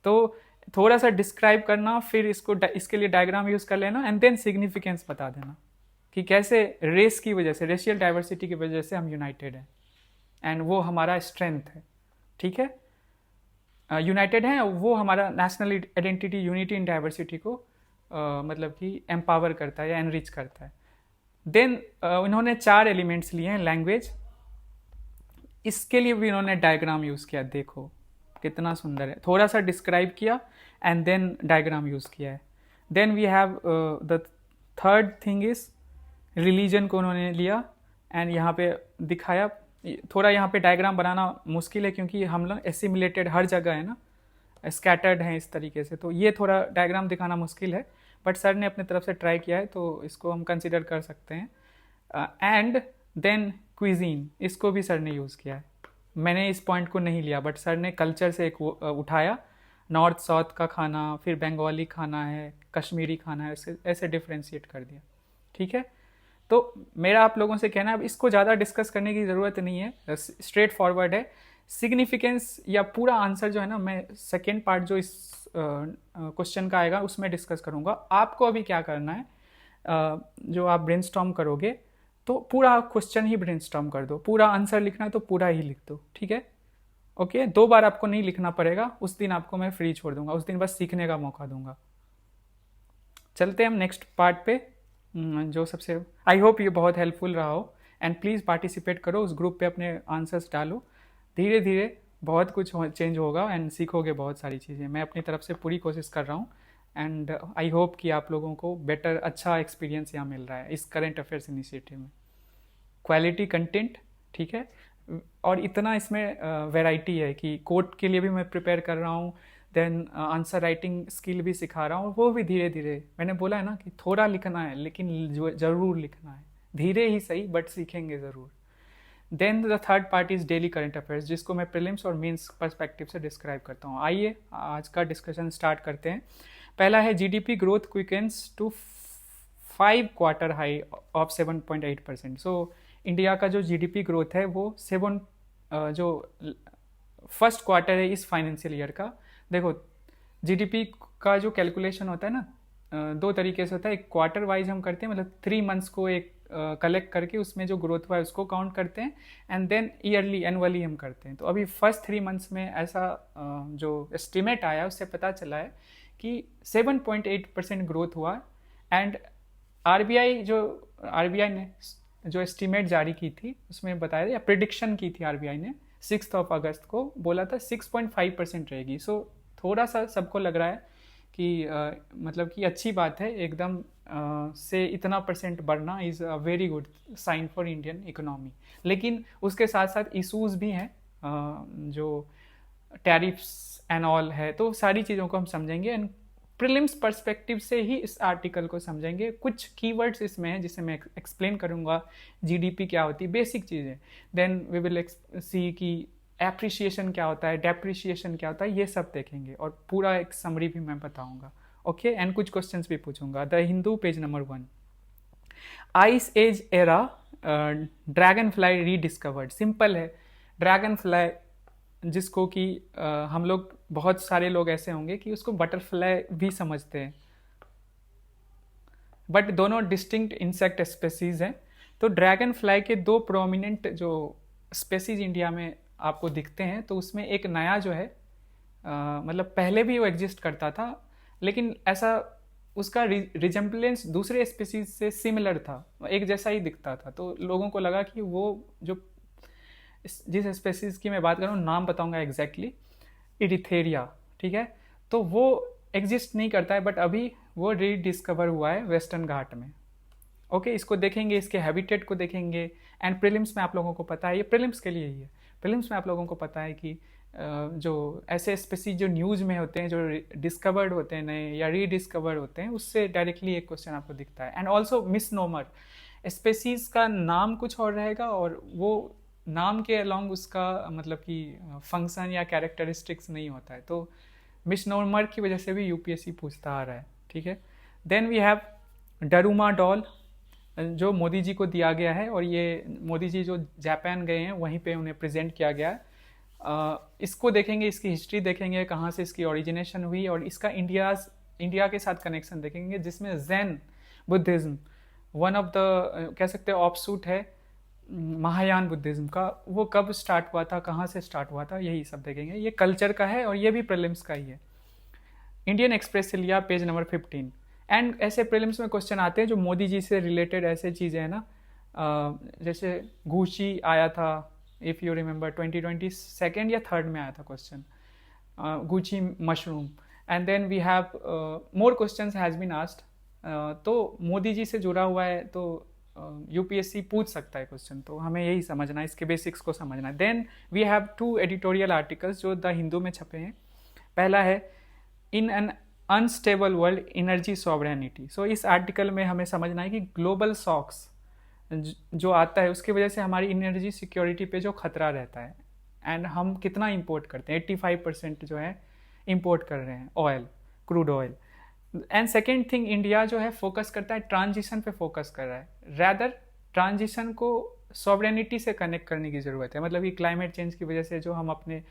तो थोड़ा सा डिस्क्राइब करना, फिर इसके लिए डायग्राम यूज़ कर लेना एंड देन सिग्निफिकेंस बता देना कि कैसे रेस की वजह से, रेशियल डाइवर्सिटी की वजह से हम यूनाइटेड हैं एंड वो हमारा स्ट्रेंथ है, ठीक है। यूनाइटेड है, वो हमारा national identity, unity in diversity को मतलब कि एम्पावर करता है या एनरिच करता है। देन इन्होंने 4 एलिमेंट्स लिए हैं। लैंग्वेज, इसके लिए भी इन्होंने डायग्राम यूज़ किया, देखो कितना सुंदर है, थोड़ा सा डिस्क्राइब किया एंड देन डायग्राम यूज़ किया है। Then we have the third thing is religion को उन्होंने लिया एंड यहाँ पे दिखाया। थोड़ा यहाँ पे डायग्राम बनाना मुश्किल है क्योंकि हम लोग एसिमिलेटेड हर जगह है ना, स्कैटर्ड हैं इस तरीके से, तो ये थोड़ा डायग्राम दिखाना मुश्किल है, बट सर ने अपने तरफ से ट्राई किया है तो इसको हम कंसिडर कर सकते हैं। एंड देन क्विजीन, इसको भी सर ने यूज़ किया है। मैंने इस पॉइंट को नहीं लिया, बट सर ने कल्चर से एक उठाया, नॉर्थ साउथ का खाना, फिर बंगाली खाना है, कश्मीरी खाना है, ऐसे ऐसे डिफ्रेंशिएट कर दिया। ठीक है, तो मेरा आप लोगों से कहना है, अब इसको ज़्यादा डिस्कस करने की ज़रूरत नहीं है, स्ट्रेट फॉरवर्ड है। सिग्निफिकेंस या पूरा आंसर जो है ना, मैं सेकेंड पार्ट जो इस क्वेश्चन का आएगा उसमें डिस्कस करूँगा। आपको अभी क्या करना है, जो आप ब्रेनस्टॉर्म करोगे तो पूरा क्वेश्चन ही ब्रेनस्टॉर्म कर दो, पूरा आंसर लिखना है तो पूरा ही लिख दो। ठीक है, ओके, 2 बार आपको नहीं लिखना पड़ेगा, उस दिन आपको मैं फ्री छोड़ दूंगा, उस दिन बस सीखने का मौका दूंगा। चलते हैं हम नेक्स्ट पार्ट पे, जो सबसे, आई होप ये बहुत हेल्पफुल रहा हो, एंड प्लीज़ पार्टिसिपेट करो, उस ग्रुप पे अपने आंसर्स डालो। धीरे धीरे बहुत कुछ चेंज होगा एंड सीखोगे बहुत सारी चीज़ें। मैं अपनी तरफ से पूरी कोशिश कर रहा हूँ, एंड आई होप कि आप लोगों को बेटर, अच्छा एक्सपीरियंस यहाँ मिल रहा है इस करेंट अफेयर्स इनिशिएटिव में। क्वालिटी कंटेंट, ठीक है, और इतना इसमें वैरायटी है कि कोड के लिए भी मैं प्रिपेयर कर रहा हूँ, देन आंसर राइटिंग स्किल भी सिखा रहा हूँ, वो भी धीरे धीरे। मैंने बोला है ना कि थोड़ा लिखना है, लेकिन ज़रूर लिखना है, धीरे ही सही बट सीखेंगे ज़रूर। Then the third part is daily current affairs, जिसको मैं प्रीलिम्स और मेंस पर्सपेक्टिव से डिस्क्राइब करता हूँ। आइए आज का डिस्कशन स्टार्ट करते हैं। पहला है GDP growth quickens to 5 quarter high of 7.8%। So India का जो जीडीपी ग्रोथ है वो 7 जो फर्स्ट क्वार्टर है इस फाइनेंशियल ईयर का। देखो, जीडीपी का जो कैलकुलेशन होता है ना, 2 तरीके से होता है। एक क्वार्टर वाइज हम करते हैं, मतलब 3 मंथ्स को एक कलेक्ट करके उसमें जो ग्रोथ हुआ है उसको काउंट करते हैं, एंड देन ईयरली, एनुअली हम करते हैं। तो अभी फर्स्ट 3 मंथ्स में ऐसा जो एस्टिमेट आया उससे पता चला है कि 7.8% ग्रोथ हुआ। एंड आरबीआई ने जो एस्टिमेट जारी की थी उसमें बताया, या प्रिडिक्शन की थी आरबीआई ने 6 अगस्त को, बोला था 6.5% रहेगी। सो थोड़ा सा सबको लग रहा है कि मतलब कि अच्छी बात है एकदम, से इतना परसेंट बढ़ना is a very good sign for Indian economy. लेकिन उसके साथ साथ इशूज़ भी हैं, जो टैरिफ्स एंड ऑल है, तो सारी चीज़ों को हम समझेंगे, एंड प्रीलिम्स पर्सपेक्टिव से ही इस आर्टिकल को समझेंगे। कुछ कीवर्ड्स इसमें हैं जिसे मैं एक्सप्लेन करूंगा, जीडीपी क्या होती है, बेसिक चीज़ें। देन वी विल सी कि एप्रिसिएशन क्या होता है, डेप्रिसिएशन क्या होता है, ये सब देखेंगे, और पूरा एक समरी भी मैं बताऊंगा। ओके, एंड कुछ क्वेश्चंस भी पूछूंगा। The Hindu page number 1, ice age era dragonfly rediscovered. Simple है, ड्रैगन फ्लाई जिसको कि हम लोग, बहुत सारे लोग ऐसे होंगे कि उसको बटरफ्लाई भी समझते हैं, बट दोनों डिस्टिंक्ट इंसेक्ट स्पेसीज हैं। तो ड्रैगन फ्लाई के 2 प्रोमिनेंट जो स्पेसीज इंडिया में आपको दिखते हैं, तो उसमें एक नया जो है, मतलब पहले भी वो एग्जिस्ट करता था, लेकिन ऐसा उसका रिजेम्बलेंस दूसरे स्पेसीज से सिमिलर था, एक जैसा ही दिखता था। तो लोगों को लगा कि वो जो जिस स्पेसीज की मैं बात कर रहा हूँ, नाम बताऊंगा एग्जैक्टली, इरिथेरिया, ठीक है, तो वो एग्जिस्ट नहीं करता है, बट अभी वो रीडिस्कवर हुआ है वेस्टर्न घाट में। ओके, इसको देखेंगे, इसके हैबिटेट को देखेंगे, एंड प्रीलिम्स में आप लोगों को पता है, ये प्रीलिम्स के लिए ही है, प्रीलिम्स में आप लोगों को पता है कि जो ऐसे स्पेसीज जो न्यूज़ में होते हैं, जो डिस्कवर्ड होते हैं नए या रीडिस्कवर्ड होते हैं, उससे डायरेक्टली एक क्वेश्चन आपको दिखता है। एंड ऑल्सो मिसनोमर, स्पेसीज का नाम कुछ और रहेगा, और वो नाम के अलॉन्ग उसका मतलब कि फंक्शन या कैरेक्टरिस्टिक्स नहीं होता है, तो मिसनोमर की वजह से भी यूपीएससी पूछता आ रहा है। ठीक है, देन वी हैव डरूमा डॉल, जो मोदी जी को दिया गया है, और ये मोदी जी जो जापान गए हैं वहीं पे उन्हें प्रेजेंट किया गया है। इसको देखेंगे, इसकी हिस्ट्री देखेंगे, कहाँ से इसकी ओरिजिनेशन हुई, और इसका इंडिया के साथ कनेक्शन देखेंगे, जिसमें Jain Buddhism one of the कह सकते हैं ऑफशूट है महायान बुद्धिज्म का, वो कब स्टार्ट हुआ था, कहाँ से स्टार्ट हुआ था, यही सब देखेंगे। ये कल्चर का है और ये भी प्रीलिम्स का ही है। इंडियन एक्सप्रेस से लिया, पेज नंबर 15। एंड ऐसे प्रीलिम्स में क्वेश्चन आते हैं जो मोदी जी से रिलेटेड ऐसे चीज़ें हैं ना, जैसे घूची आया था, इफ़ यू रिमेंबर 2020 सेकेंड या थर्ड में आया था question, Gucchi mushroom. And then we have more questions has been asked, तो मोदी जी से जुड़ा हुआ है, तो यूपीएससी पूछ सकता है क्वेश्चन, तो हमें यही समझना है, इसके बेसिक्स को समझना है। Then we have 2 editorial articles जो द हिंदू में छपे हैं। पहला है in an unstable world energy sovereignty. So इस आर्टिकल में हमें समझना है कि ग्लोबल शॉक्स जो आता है उसकी वजह से हमारी एनर्जी सिक्योरिटी पे जो खतरा रहता है। एंड हम कितना इंपोर्ट करते हैं, 85% जो है इंपोर्ट कर रहे हैं oil, crude oil. And second thing, India जो है फोकस करता है ट्रांजिशन पे, फोकस कर रहा है। रैदर ट्रांजिशन को सॉवरेनिटी से कनेक्ट करने की ज़रूरत है। मतलब कि क्लाइमेट चेंज की वजह से जो हम अपने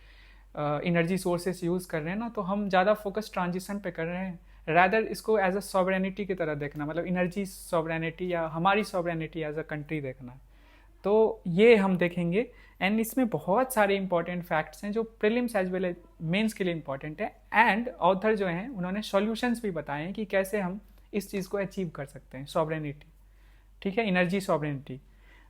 एनर्जी सोर्सेस यूज़ कर रहे हैं ना, तो हम ज़्यादा फोकस ट्रांजिशन पे कर रहे हैं। रैदर इसको एज अ सॉवरेनिटी की तरह देखना, मतलब एनर्जी सॉवरेनिटी या हमारी सॉवरेनिटी एज अ कंट्री देखना है। तो ये हम देखेंगे। एंड इसमें बहुत सारे इंपॉर्टेंट फैक्ट्स हैं जो prelims as well as mains के लिए इंपॉर्टेंट है। एंड ऑथर जो हैं उन्होंने सॉल्यूशंस भी बताए हैं कि कैसे हम इस चीज़ को अचीव कर सकते हैं, सॉवरेनिटी, ठीक है, energy sovereignty.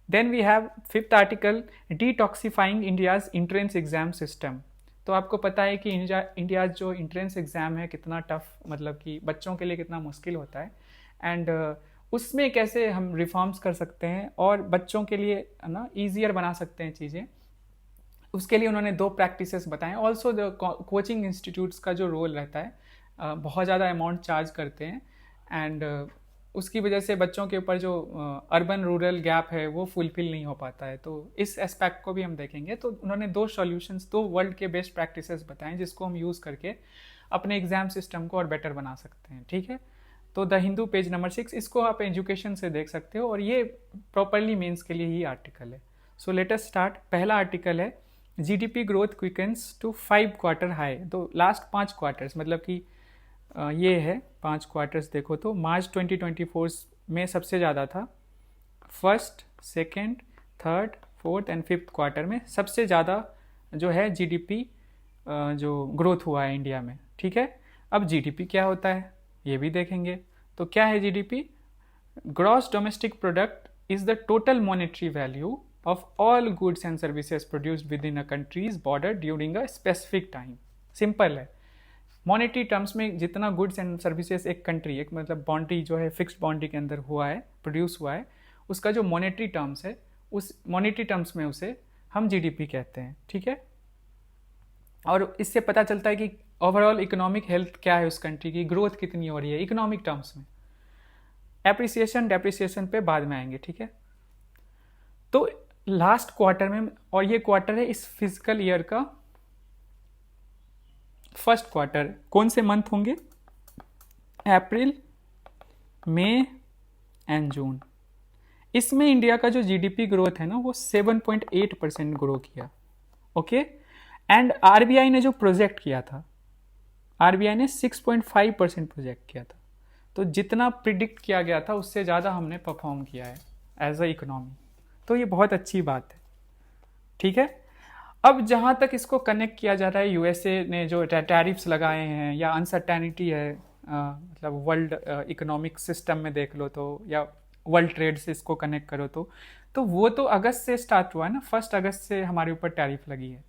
Then we have fifth article, detoxifying India's entrance exam system. तो आपको पता है कि इंडिया जो इंट्रेंस एग्ज़ाम है कितना टफ, मतलब कि बच्चों के लिए कितना मुश्किल होता है। एंड उसमें कैसे हम रिफॉर्म्स कर सकते हैं और बच्चों के लिए ना ईजियर बना सकते हैं चीज़ें। उसके लिए उन्होंने 2 प्रैक्टिसेस बताएं। ऑल्सो कोचिंग इंस्टीट्यूट्स का जो रोल रहता है, बहुत ज़्यादा अमाउंट चार्ज करते हैं। एंड उसकी वजह से बच्चों के ऊपर जो अर्बन रूरल गैप है वो फुलफिल नहीं हो पाता है। तो इस एस्पेक्ट को भी हम देखेंगे। तो उन्होंने 2 सॉल्यूशंस, 2 वर्ल्ड के बेस्ट प्रैक्टिसेस बताएं जिसको हम यूज़ करके अपने एग्जाम सिस्टम को और बेटर बना सकते हैं, ठीक है। तो द हिंदू पेज नंबर 6, इसको आप एजुकेशन से देख सकते हो और ये प्रॉपरली मेंस के लिए ही आर्टिकल है। So let us start. पहला आर्टिकल है GDP growth quickens to 5 quarter high. तो लास्ट 5 क्वार्टर्स, मतलब कि ये है 5 क्वार्टर्स देखो तो मार्च 2024 में सबसे ज़्यादा था। First, second, third, fourth and fifth quarter में सबसे ज़्यादा जो है जीडीपी जो ग्रोथ हुआ है इंडिया में, ठीक है। अब जीडीपी क्या होता है ये भी देखेंगे। तो क्या है GDP? Gross domestic product is the total monetary value of all goods and services produced with in a countries border during a specific time. Simple है, मॉनेटरी टर्म्स में जितना गुड्स एंड सर्विसेज एक कंट्री, एक मतलब boundary जो है fixed boundary के अंदर हुआ है, प्रोड्यूस हुआ है, उसका जो मॉनेटरी टर्म्स है, उस मॉनेटरी टर्म्स में उसे हम जीडीपी कहते हैं, ठीक है। और इससे पता चलता है कि ओवरऑल इकोनॉमिक हेल्थ क्या है उस कंट्री की, ग्रोथ कितनी हो रही है इकोनॉमिक टर्म्स में। एप्रिसिएशन डेप्रिसिएशन पे बाद में आएंगे, ठीक है। तो लास्ट क्वार्टर में, और ये क्वार्टर है इस फिजिकल ईयर का फर्स्ट क्वार्टर, कौन से मंथ होंगे? अप्रैल, मई एंड जून। इसमें इंडिया का जो जीडीपी ग्रोथ है ना वो 7.8% ग्रो किया, ओके। एंड आरबीआई ने जो प्रोजेक्ट किया था, आरबीआई ने 6.5% प्रोजेक्ट किया था। तो जितना प्रिडिक्ट किया गया था उससे ज़्यादा हमने परफॉर्म किया है एज अ इकोनॉमी। तो ये बहुत अच्छी बात है, ठीक है। अब जहाँ तक इसको कनेक्ट किया जा रहा है, यूएसए ने जो टैरिफ्स लगाए हैं या अनसर्टेनिटी है, मतलब वर्ल्ड इकोनॉमिक सिस्टम में देख लो तो, या वर्ल्ड ट्रेड से इसको कनेक्ट करो तो वो तो अगस्त से स्टार्ट हुआ है ना, 1 अगस्त से हमारे ऊपर टैरिफ लगी है।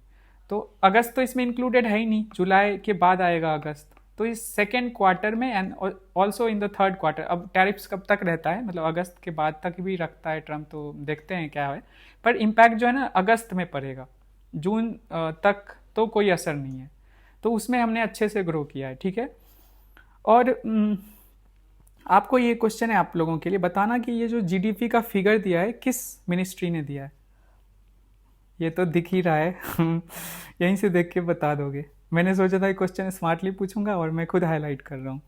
तो अगस्त तो इसमें इंक्लूडेड है ही नहीं, जुलाई के बाद आएगा अगस्त। तो इस सेकेंड क्वार्टर में and also in the third quarter, अब टैरिफ्स कब तक रहता है, मतलब अगस्त के बाद तक भी रखता है ट्रम्प, तो देखते हैं क्या है। पर इम्पैक्ट जो है ना अगस्त में पड़ेगा, जून तक तो कोई असर नहीं है। तो उसमें हमने अच्छे से ग्रो किया है, ठीक है। और आपको ये क्वेश्चन है आप लोगों के लिए, बताना कि ये जो जीडीपी का फिगर दिया है किस मिनिस्ट्री ने दिया है। ये तो दिख ही रहा है यहीं से देख के बता दोगे। मैंने सोचा था क्वेश्चन स्मार्टली पूछूंगा और मैं खुद हाईलाइट कर रहा हूँ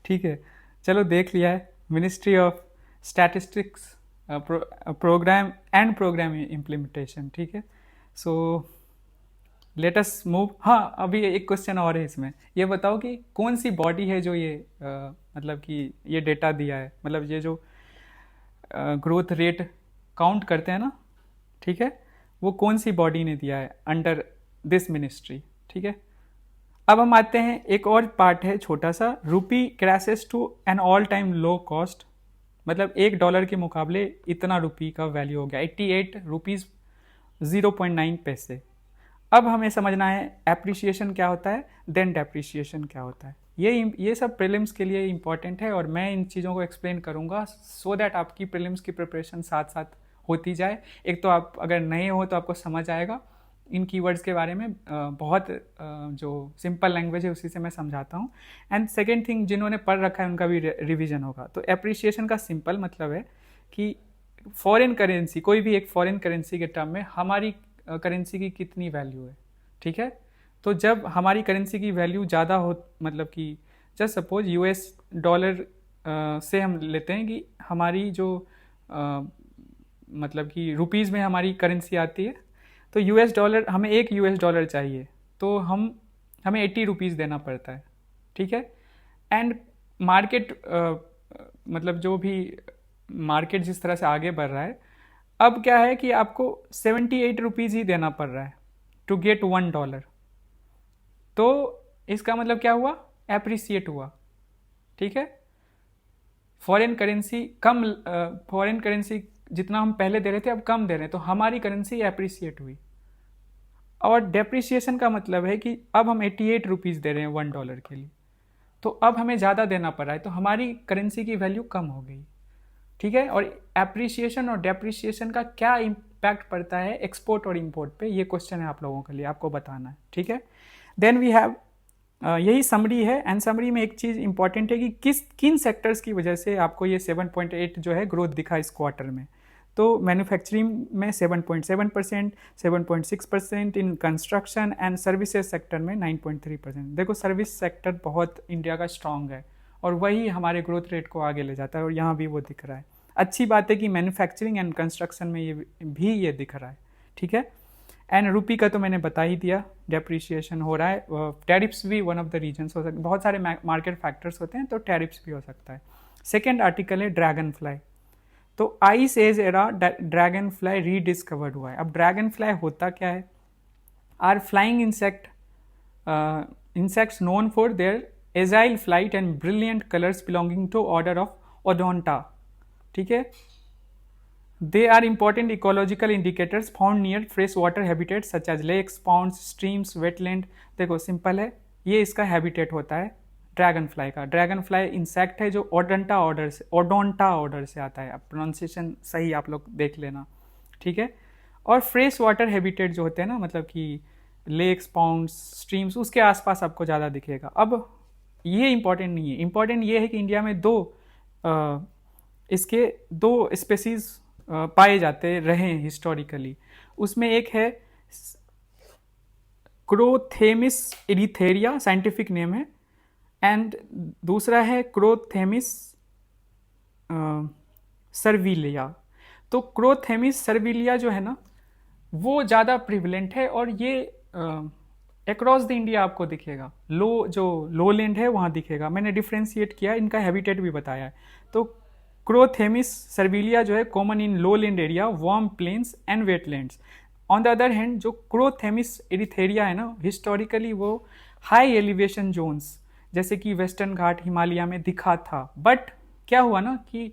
ठीक है, चलो देख लिया है। Ministry of statistics programme and programme implementation, ठीक है। So let us move. हाँ, अभी एक क्वेश्चन और है इसमें, ये बताओ कि कौन सी बॉडी है जो ये मतलब कि ये डेटा दिया है, मतलब ये जो ग्रोथ रेट काउंट करते हैं ना, ठीक है, वो कौन सी बॉडी ने दिया है अंडर दिस मिनिस्ट्री, ठीक है। अब हम आते हैं, एक और पार्ट है छोटा सा, rupee crashes to an all time low cost, मतलब $1 के मुकाबले इतना रुपी का वैल्यू हो गया, 88 रुपीज़ 0.9 पैसे। अब हमें समझना है एप्रिसिएशन क्या होता है, देन डेप्रिसिएशन क्या होता है। ये सब प्रीलिम्स के लिए इंपॉर्टेंट है और मैं इन चीज़ों को एक्सप्लेन करूँगा सो दैट आपकी प्रीलिम्स की प्रिपरेशन साथ साथ होती जाए। एक तो आप अगर नए हो तो आपको समझ आएगा इन कीवर्ड्स के बारे में, बहुत जो सिंपल लैंग्वेज है उसी से मैं समझाता हूँ। एंड सेकेंड थिंग, जिन्होंने पढ़ रखा है उनका भी रिवीजन होगा। तो एप्रिसिएशन का सिंपल मतलब है कि फॉरेन करेंसी, कोई भी एक फॉरेन करेंसी के टर्म में हमारी करेंसी की कितनी वैल्यू है, ठीक है। तो जब हमारी करेंसी की वैल्यू ज़्यादा हो, मतलब कि जस्ट सपोज यूएस डॉलर से हम लेते हैं कि हमारी जो मतलब कि रुपीज़ में हमारी करेंसी आती है, तो यूएस डॉलर, हमें एक यूएस डॉलर चाहिए तो हमें 80 रुपीज़ देना पड़ता है, ठीक है। एंड मार्केट मतलब जो भी मार्केट जिस तरह से आगे बढ़ रहा है, अब क्या है कि आपको 78 रुपीज़ ही देना पड़ रहा है टू गेट $1। तो इसका मतलब क्या हुआ, एप्रिसिएट हुआ, ठीक है। फॉरेन करेंसी कम, फॉरेन करेंसी जितना हम पहले दे रहे थे अब कम दे रहे हैं, तो हमारी करेंसी एप्रिसिएट हुई। और डेप्रिसिएशन का मतलब है कि अब हम 88 रुपीज़ दे रहे हैं $1 के लिए, तो अब हमें ज़्यादा देना पड़ रहा है, तो हमारी करेंसी की वैल्यू कम हो गई, ठीक है। और एप्रिसिएशन और डेप्रिसिएशन का क्या इम्पैक्ट पड़ता है एक्सपोर्ट और इंपोर्ट पे, ये क्वेश्चन है आप लोगों के लिए, आपको बताना है, ठीक है। देन वी हैव यही समरी है, एंड समरी में एक चीज़ इंपॉर्टेंट है कि किन सेक्टर्स की वजह से आपको ये 7.8 जो है ग्रोथ दिखा इस क्वार्टर में। तो मैन्युफैक्चरिंग में 7.7%, 7.6% in construction, and services sector में 9.3%। देखो सर्विस सेक्टर बहुत इंडिया का स्ट्रांग है और वही हमारे ग्रोथ रेट को आगे ले जाता है, और यहाँ भी वो दिख रहा है। अच्छी बात है कि मैन्युफैक्चरिंग एंड कंस्ट्रक्शन में ये दिख रहा है, ठीक है। एंड रुपी का तो मैंने बता ही दिया, डेप्रिसिएशन हो रहा है। टैरिफ्स भी वन ऑफ द रीजन्स हो सकते हैं, बहुत सारे मार्केट फैक्टर्स होते हैं, तो टैरिफ्स भी हो सकता है। सेकेंड आर्टिकल है ड्रैगन फ्लाई। तो ice age era dragonfly rediscovered हुआ है। अब ड्रैगन फ्लाई होता क्या है, are flying insects known for their agile flight and brilliant colours belonging to order of Odonata, ठीक है। They are important ecological indicators found near fresh water habitats such as lakes, ponds, streams, wetland. देखो simple है, ये इसका habitat होता है dragonfly का। Dragon fly insect है जो ओडोंटा ऑर्डर से आता है। अब प्रोनाउंसिएशन सही आप लोग देख लेना, ठीक है। और फ्रेश वाटर हैबिटेट जो होते हैं ना, मतलब कि लेक्स, पॉन्ड्स, स्ट्रीम्स, उसके आसपास आपको ज़्यादा दिखेगा। अब ये इंपॉर्टेंट नहीं है, इंपॉर्टेंट ये है कि इंडिया में इसके दो स्पेसीज पाए जाते रहे हैं हिस्टोरिकली। उसमें एक है क्रोथेमिस एरिथेरिया, साइंटिफिक नेम है, एंड दूसरा है क्रोथेमिस सर्विलिया। तो क्रोथेमिस सर्विलिया जो है ना, वो ज़्यादा प्रिवलेंट है, और ये अक्रॉस द इंडिया आपको दिखेगा। जो लो लैंड है वहाँ दिखेगा। मैंने डिफ्रेंशिएट किया, इनका हैबिटेट भी बताया है। तो क्रोथेमिस सर्विलिया जो है common in lowland area, warm plains and wetlands. On the other hand जो क्रोथेमिस एरिथेरिया है ना, हिस्टोरिकली वो हाई एलिवेशन जोन्स जैसे कि वेस्टर्न घाट, हिमालय में दिखा था। बट क्या हुआ ना कि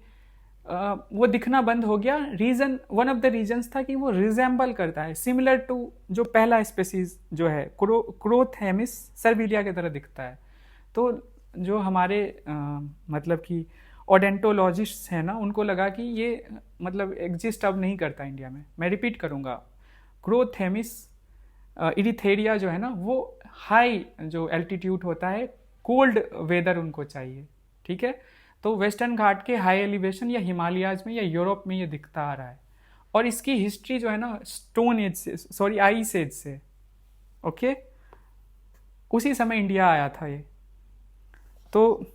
वो दिखना बंद हो गया। Reason, one of the reasons था कि वो रिजेंबल करता है, सिमिलर टू जो पहला स्पेसीज जो है क्रोथेमिस सर्विलिया की तरह दिखता है। तो जो हमारे मतलब कि ओडेंटोलॉजिस्ट हैं ना, उनको लगा कि ये मतलब एग्जिस्ट अब नहीं करता इंडिया में। मैं रिपीट करूँगा, क्रोथेमिस इरिथेरिया जो है ना, वो हाई जो एल्टीट्यूड होता है, कोल्ड वेदर उनको चाहिए, ठीक है। तो वेस्टर्न घाट के हाई एलिवेशन या हिमालयाज में या यूरोप में ये दिखता आ रहा है। और इसकी हिस्ट्री जो है ना, स्टोन एज से, सॉरी आइस एज से, ओके, उसी समय इंडिया आया था ये। तो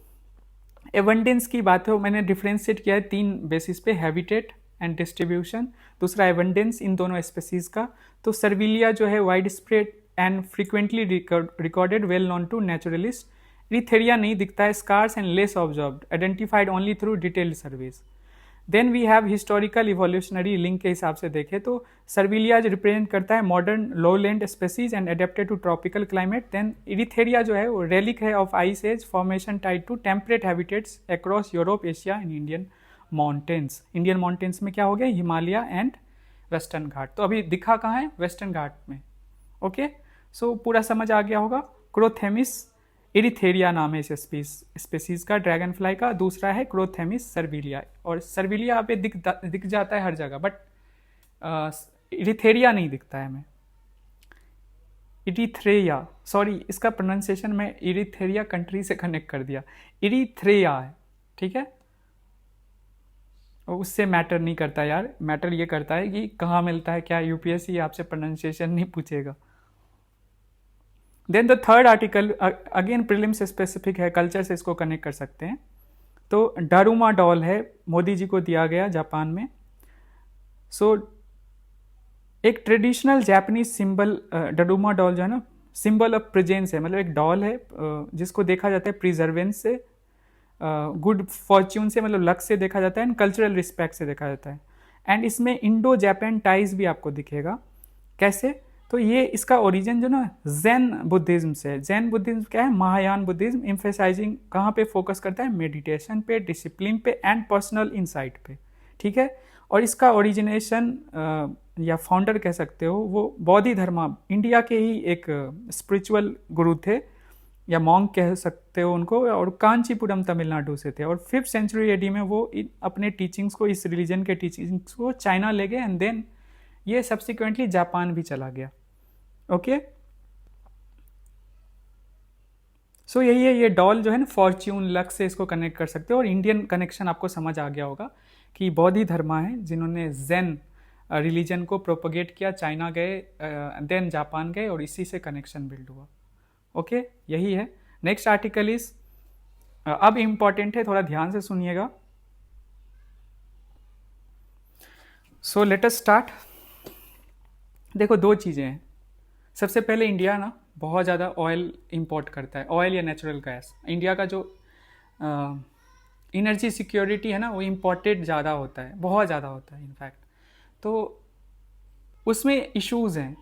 एबंडेंस की बात है, मैंने डिफ्रेंशिएट किया है 3 बेसिस पे, हैबिटेट एंड डिस्ट्रीब्यूशन, दूसरा एबंडेंस इन दोनों स्पेसीज का। तो सर्विलिया जो है wide spread and frequently recorded, well known to naturalist. इरिथेरिया नहीं दिखता है, scarce and less observed, identified only through detailed surveys. Then we have historical evolutionary link के हिसाब से देखें तो सर्विलिया रिप्रेजेंट करता है modern lowland species and adapted to tropical climate. Then इरिथेरिया जो है वो रेलिक है of ice age formation tied to temperate habitats across Europe, Asia and Indian mountains. Indian mountains में क्या हो गया, हिमालय एंड वेस्टर्न घाट। तो अभी दिखा कहाँ है, वेस्टर्न घाट में, ओके। सो पूरा समझ आ गया होगा। क्रोथेमिस इरिथेरिया नाम है इस स्पेसीज का, ड्रैगन फ्लाई का। दूसरा है क्रोथेमिस सर्विलिया, और सर्विलिया यहाँ पे दिख जाता है हर जगह, बट इरिथेरिया नहीं दिखता है हमें। इरिथ्रेया, सॉरी इसका प्रोनाउंसिएशन मैं इरिथेरिया कंट्री से कनेक्ट कर दिया, इरिथ्रेया है, ठीक है। उससे मैटर नहीं करता यार, मैटर ये करता है कि कहाँ मिलता है क्या, यूपीएससी आपसे प्रोनाउंसिएशन नहीं पूछेगा। Then the third article again prelims specific है, कल्चर से इसको कनेक्ट कर सकते हैं। तो डारूमा डॉल है, मोदी जी को दिया गया जापान में। सो एक ट्रेडिशनल जापानीज सिंबल डारूमा डॉल जो है ना, सिंबल ऑफ प्रेजेंस है, मतलब एक डॉल है जिसको देखा जाता है प्रिजर्वेंस से, गुड फॉर्च्यून से, मतलब लक से देखा जाता है, एंड कल्चरल रिस्पेक्ट से देखा जाता है। एंड इसमें इंडो जापान टाइज भी आपको दिखेगा। कैसे? तो ये इसका ओरिजिन जो ना जैन बुद्धिज्म से है। जैन बुद्धिज्म क्या है? महायान बुद्धिज्म, एम्फेसाइजिंग कहाँ पे फोकस करता है? मेडिटेशन पे, डिसिप्लिन पे एंड पर्सनल इंसाइट पे। ठीक है। और इसका ओरिजिनेशन या फाउंडर कह सकते हो वो बौद्धि धर्मा, इंडिया के ही एक स्पिरिचुअल गुरु थे या मॉन्क कह सकते हो उनको, और कांचीपुरम तमिलनाडु से थे। और 5th सेंचुरी एडी में वो अपने टीचिंग्स को, इस रिलीजन के टीचिंग्स को चाइना ले गए, एंड देन ये सब्सिक्वेंटली जापान भी चला गया। ओके। सो यही है, ये डॉल जो है ना फॉर्च्यून, लक से इसको कनेक्ट कर सकते हो। और इंडियन कनेक्शन आपको समझ आ गया होगा कि बौद्धि धर्मा है जिन्होंने जैन रिलीजन को प्रोपोगेट किया, चाइना गए, देन जापान गए, और इसी से कनेक्शन बिल्ड हुआ। ओके, यही है। नेक्स्ट आर्टिकल इज अब इंपॉर्टेंट है, थोड़ा ध्यान से सुनिएगा। सो लेट अस स्टार्ट। देखो, दो चीज़ें हैं। सबसे पहले इंडिया ना बहुत ज़्यादा ऑयल इंपोर्ट करता है, ऑयल या नेचुरल गैस। इंडिया का जो एनर्जी सिक्योरिटी है ना, वो इम्पोर्टेड ज़्यादा होता है, बहुत ज़्यादा होता है इनफैक्ट। तो उसमें इश्यूज़ हैं।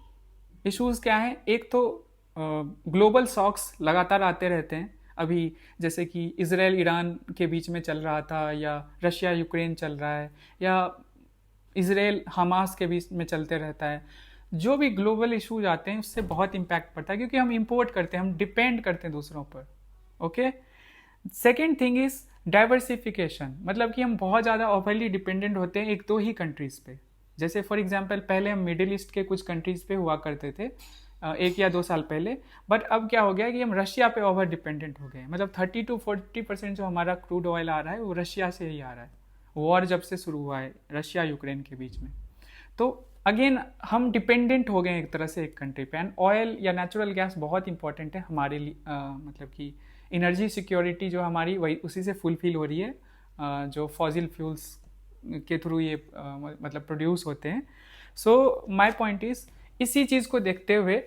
इश्यूज़ क्या हैं? एक तो ग्लोबल शॉक्स लगातार आते रहते हैं। अभी जैसे कि इजराइल ईरान के बीच में चल रहा था, या रशिया यूक्रेन चल रहा है, या इजराइल हमास के बीच में चलते रहता है। जो भी ग्लोबल इश्यूज आते हैं उससे बहुत इम्पैक्ट पड़ता है, क्योंकि हम इंपोर्ट करते हैं, हम डिपेंड करते हैं दूसरों पर। Okay. Second thing is diversification, मतलब कि हम बहुत ज़्यादा ओवरली डिपेंडेंट होते हैं एक दो ही कंट्रीज़ पे। जैसे फॉर एग्जांपल पहले हम मिडिल ईस्ट के कुछ कंट्रीज़ पे हुआ करते थे 1 या 2 साल पहले, बट अब क्या हो गया कि हम रशिया पे ओवर डिपेंडेंट हो गए। मतलब 30 to 40% जो हमारा क्रूड ऑयल आ रहा है वो रशिया से ही आ रहा है, वॉर जब से शुरू हुआ है रशिया यूक्रेन के बीच में। तो अगेन हम डिपेंडेंट हो गए एक तरह से एक कंट्री पे। एंड ऑयल या नेचुरल गैस बहुत इंपॉर्टेंट है हमारे लिए, मतलब कि एनर्जी सिक्योरिटी जो हमारी वही उसी से फुलफिल हो रही है, जो फॉसिल फ्यूल्स के थ्रू ये मतलब प्रोड्यूस होते हैं। सो माय पॉइंट इज, इसी चीज़ को देखते हुए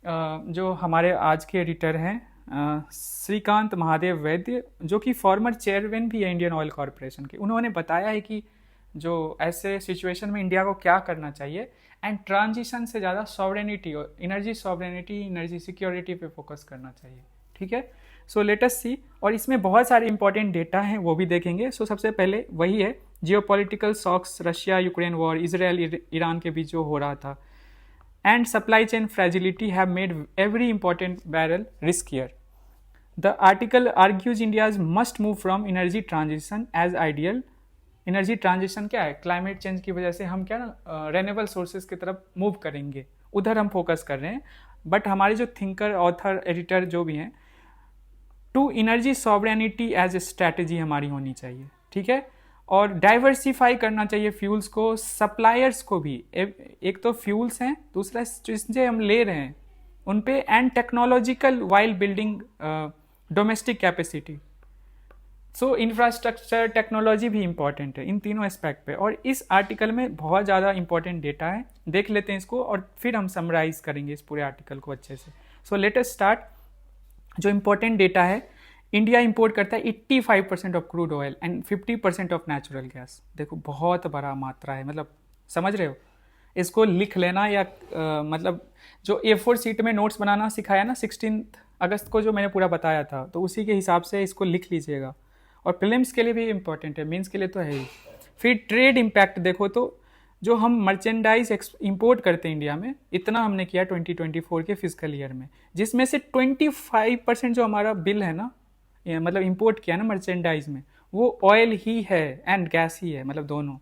जो हमारे आज के एडिटर हैं श्रीकांत महादेव वैद्य, जो कि फॉर्मर चेयरमैन भी है इंडियन ऑयल कॉरपोरेशन के, उन्होंने बताया है कि जो ऐसे सिचुएशन में इंडिया को क्या करना चाहिए, एंड ट्रांजिशन से ज़्यादा sovereignty, energy sovereignty, energy security पे फोकस करना चाहिए। ठीक है। सो लेट अस सी। और इसमें बहुत सारे इंपॉर्टेंट डेटा हैं, वो भी देखेंगे। सो सबसे पहले वही है, geopolitical shocks, Russia Ukraine war, Israel Iran के बीच जो हो रहा था, and supply chain fragility have made every important barrel riskier. The article argues India's must move from energy transition as ideal। Energy transition क्या है? क्लाइमेट चेंज की वजह से हम क्या ना रेन्यूएबल सोर्सेज की तरफ मूव करेंगे, उधर हम फोकस कर रहे हैं। बट हमारे जो थिंकर, ऑथर, एडिटर जो भी हैं, to energy sovereignty as a strategy हमारी होनी चाहिए। ठीक है। और डाइवर्सिफाई करना चाहिए फ्यूल्स को, सप्लायर्स को भी। एक तो फ्यूल्स हैं, दूसरा जिनसे हम ले रहे हैं उन पे, and technological while building domestic capacity. So infrastructure, technology भी इंपॉर्टेंट है इन तीनों एस्पेक्ट पे। और इस आर्टिकल में बहुत ज़्यादा इंपॉर्टेंट डेटा है, देख लेते हैं इसको और फिर हम समराइज करेंगे इस पूरे आर्टिकल को अच्छे से। सो लेट अस स्टार्ट। जो इंपॉर्टेंट डेटा है, इंडिया इंपोर्ट करता है 85% of crude oil and 50% of natural gas. देखो बहुत बड़ा मात्रा है, मतलब समझ रहे हो? इसको लिख लेना, या मतलब जो A4 शीट में नोट्स बनाना सिखाया ना 16 अगस्त को, जो मैंने पूरा बताया था, तो उसी के हिसाब से इसको लिख लीजिएगा। और प्रीलिम्स के लिए भी इम्पोर्टेंट है, मेंस के लिए तो है ही। फिर ट्रेड इम्पैक्ट देखो, तो जो हम मर्चेंडाइज इंपोर्ट करते हैं इंडिया में, इतना हमने किया 2024 के फिजिकल ईयर में, जिसमें से 25% जो हमारा बिल है ना, मतलब इंपोर्ट किया ना मर्चेंडाइज में, वो ऑयल ही है एंड गैस ही है, मतलब दोनों,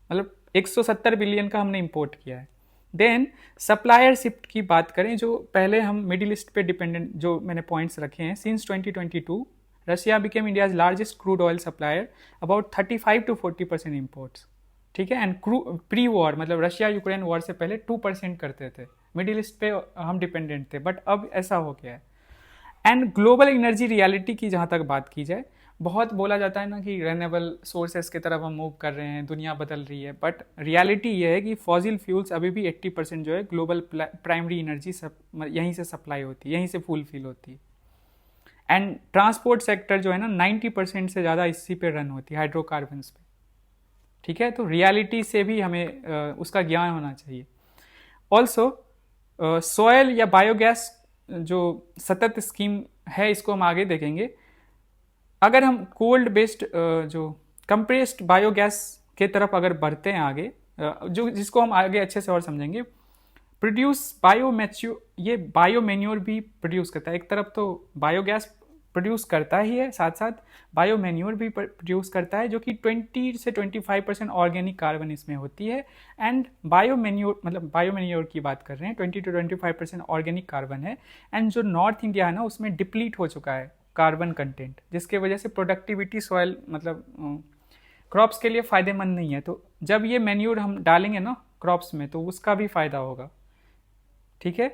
मतलब 170 बिलियन का हमने इंपोर्ट किया है। देन सप्लायरशिप की बात करें, जो पहले हम मिडिल ईस्ट पे डिपेंडेंट, जो मैंने पॉइंट्स रखे हैं, since 2022 Russia became India's largest crude oil supplier, about 35 to 40% imports, ठीक है। एंड प्री वॉर मतलब रशिया यूक्रेन वॉर से पहले 2% करते थे, मिडिल ईस्ट पे हम डिपेंडेंट थे, बट अब ऐसा हो गया है। एंड ग्लोबल एनर्जी रियलिटी की जहाँ तक बात की जाए, बहुत बोला जाता है ना कि रिन्यूएबल सोर्सेस की तरफ हम मूव कर रहे हैं, दुनिया बदल रही है, बट रियलिटी ये है कि फॉसिल फ्यूल्स अभी भी 80% जो है ग्लोबल प्राइमरी एनर्जी यहीं से सप्लाई होती है, यहीं से फुलफिल होती है। एंड ट्रांसपोर्ट सेक्टर जो है ना 90% से ज़्यादा इसी पे रन होती है, हाइड्रोकार्बन्स पे, ठीक है। तो रियलिटी से भी हमें उसका ज्ञान होना चाहिए। ऑल्सो सॉयल या बायोगैस जो सतत स्कीम है, इसको हम आगे देखेंगे। अगर हम कोल्ड बेस्ड जो कंप्रेस्ड बायोगैस के तरफ अगर बढ़ते हैं आगे, जो जिसको हम आगे अच्छे से और समझेंगे, प्रोड्यूस ये बायोमेन्योर भी प्रोड्यूस करता है। एक तरफ तो बायोगैस प्रोड्यूस करता ही है, साथ साथ बायोमेन्योर भी प्रोड्यूस करता है, जो कि 20 से 25% ऑर्गेनिक कार्बन इसमें होती है। एंड बायोमेन्योर मतलब बायोमेन्योर की बात कर रहे हैं, 20 to 25% ऑर्गेनिक कार्बन है। एंड जो नॉर्थ इंडिया है ना, उसमें डिप्लीट हो चुका है कार्बन कंटेंट, जिसके वजह से प्रोडक्टिविटी सॉइल मतलब क्रॉप्स के लिए फ़ायदेमंद नहीं है। तो जब ये मैन्योर हम डालेंगे ना क्रॉप्स में, तो उसका भी फ़ायदा होगा, ठीक है।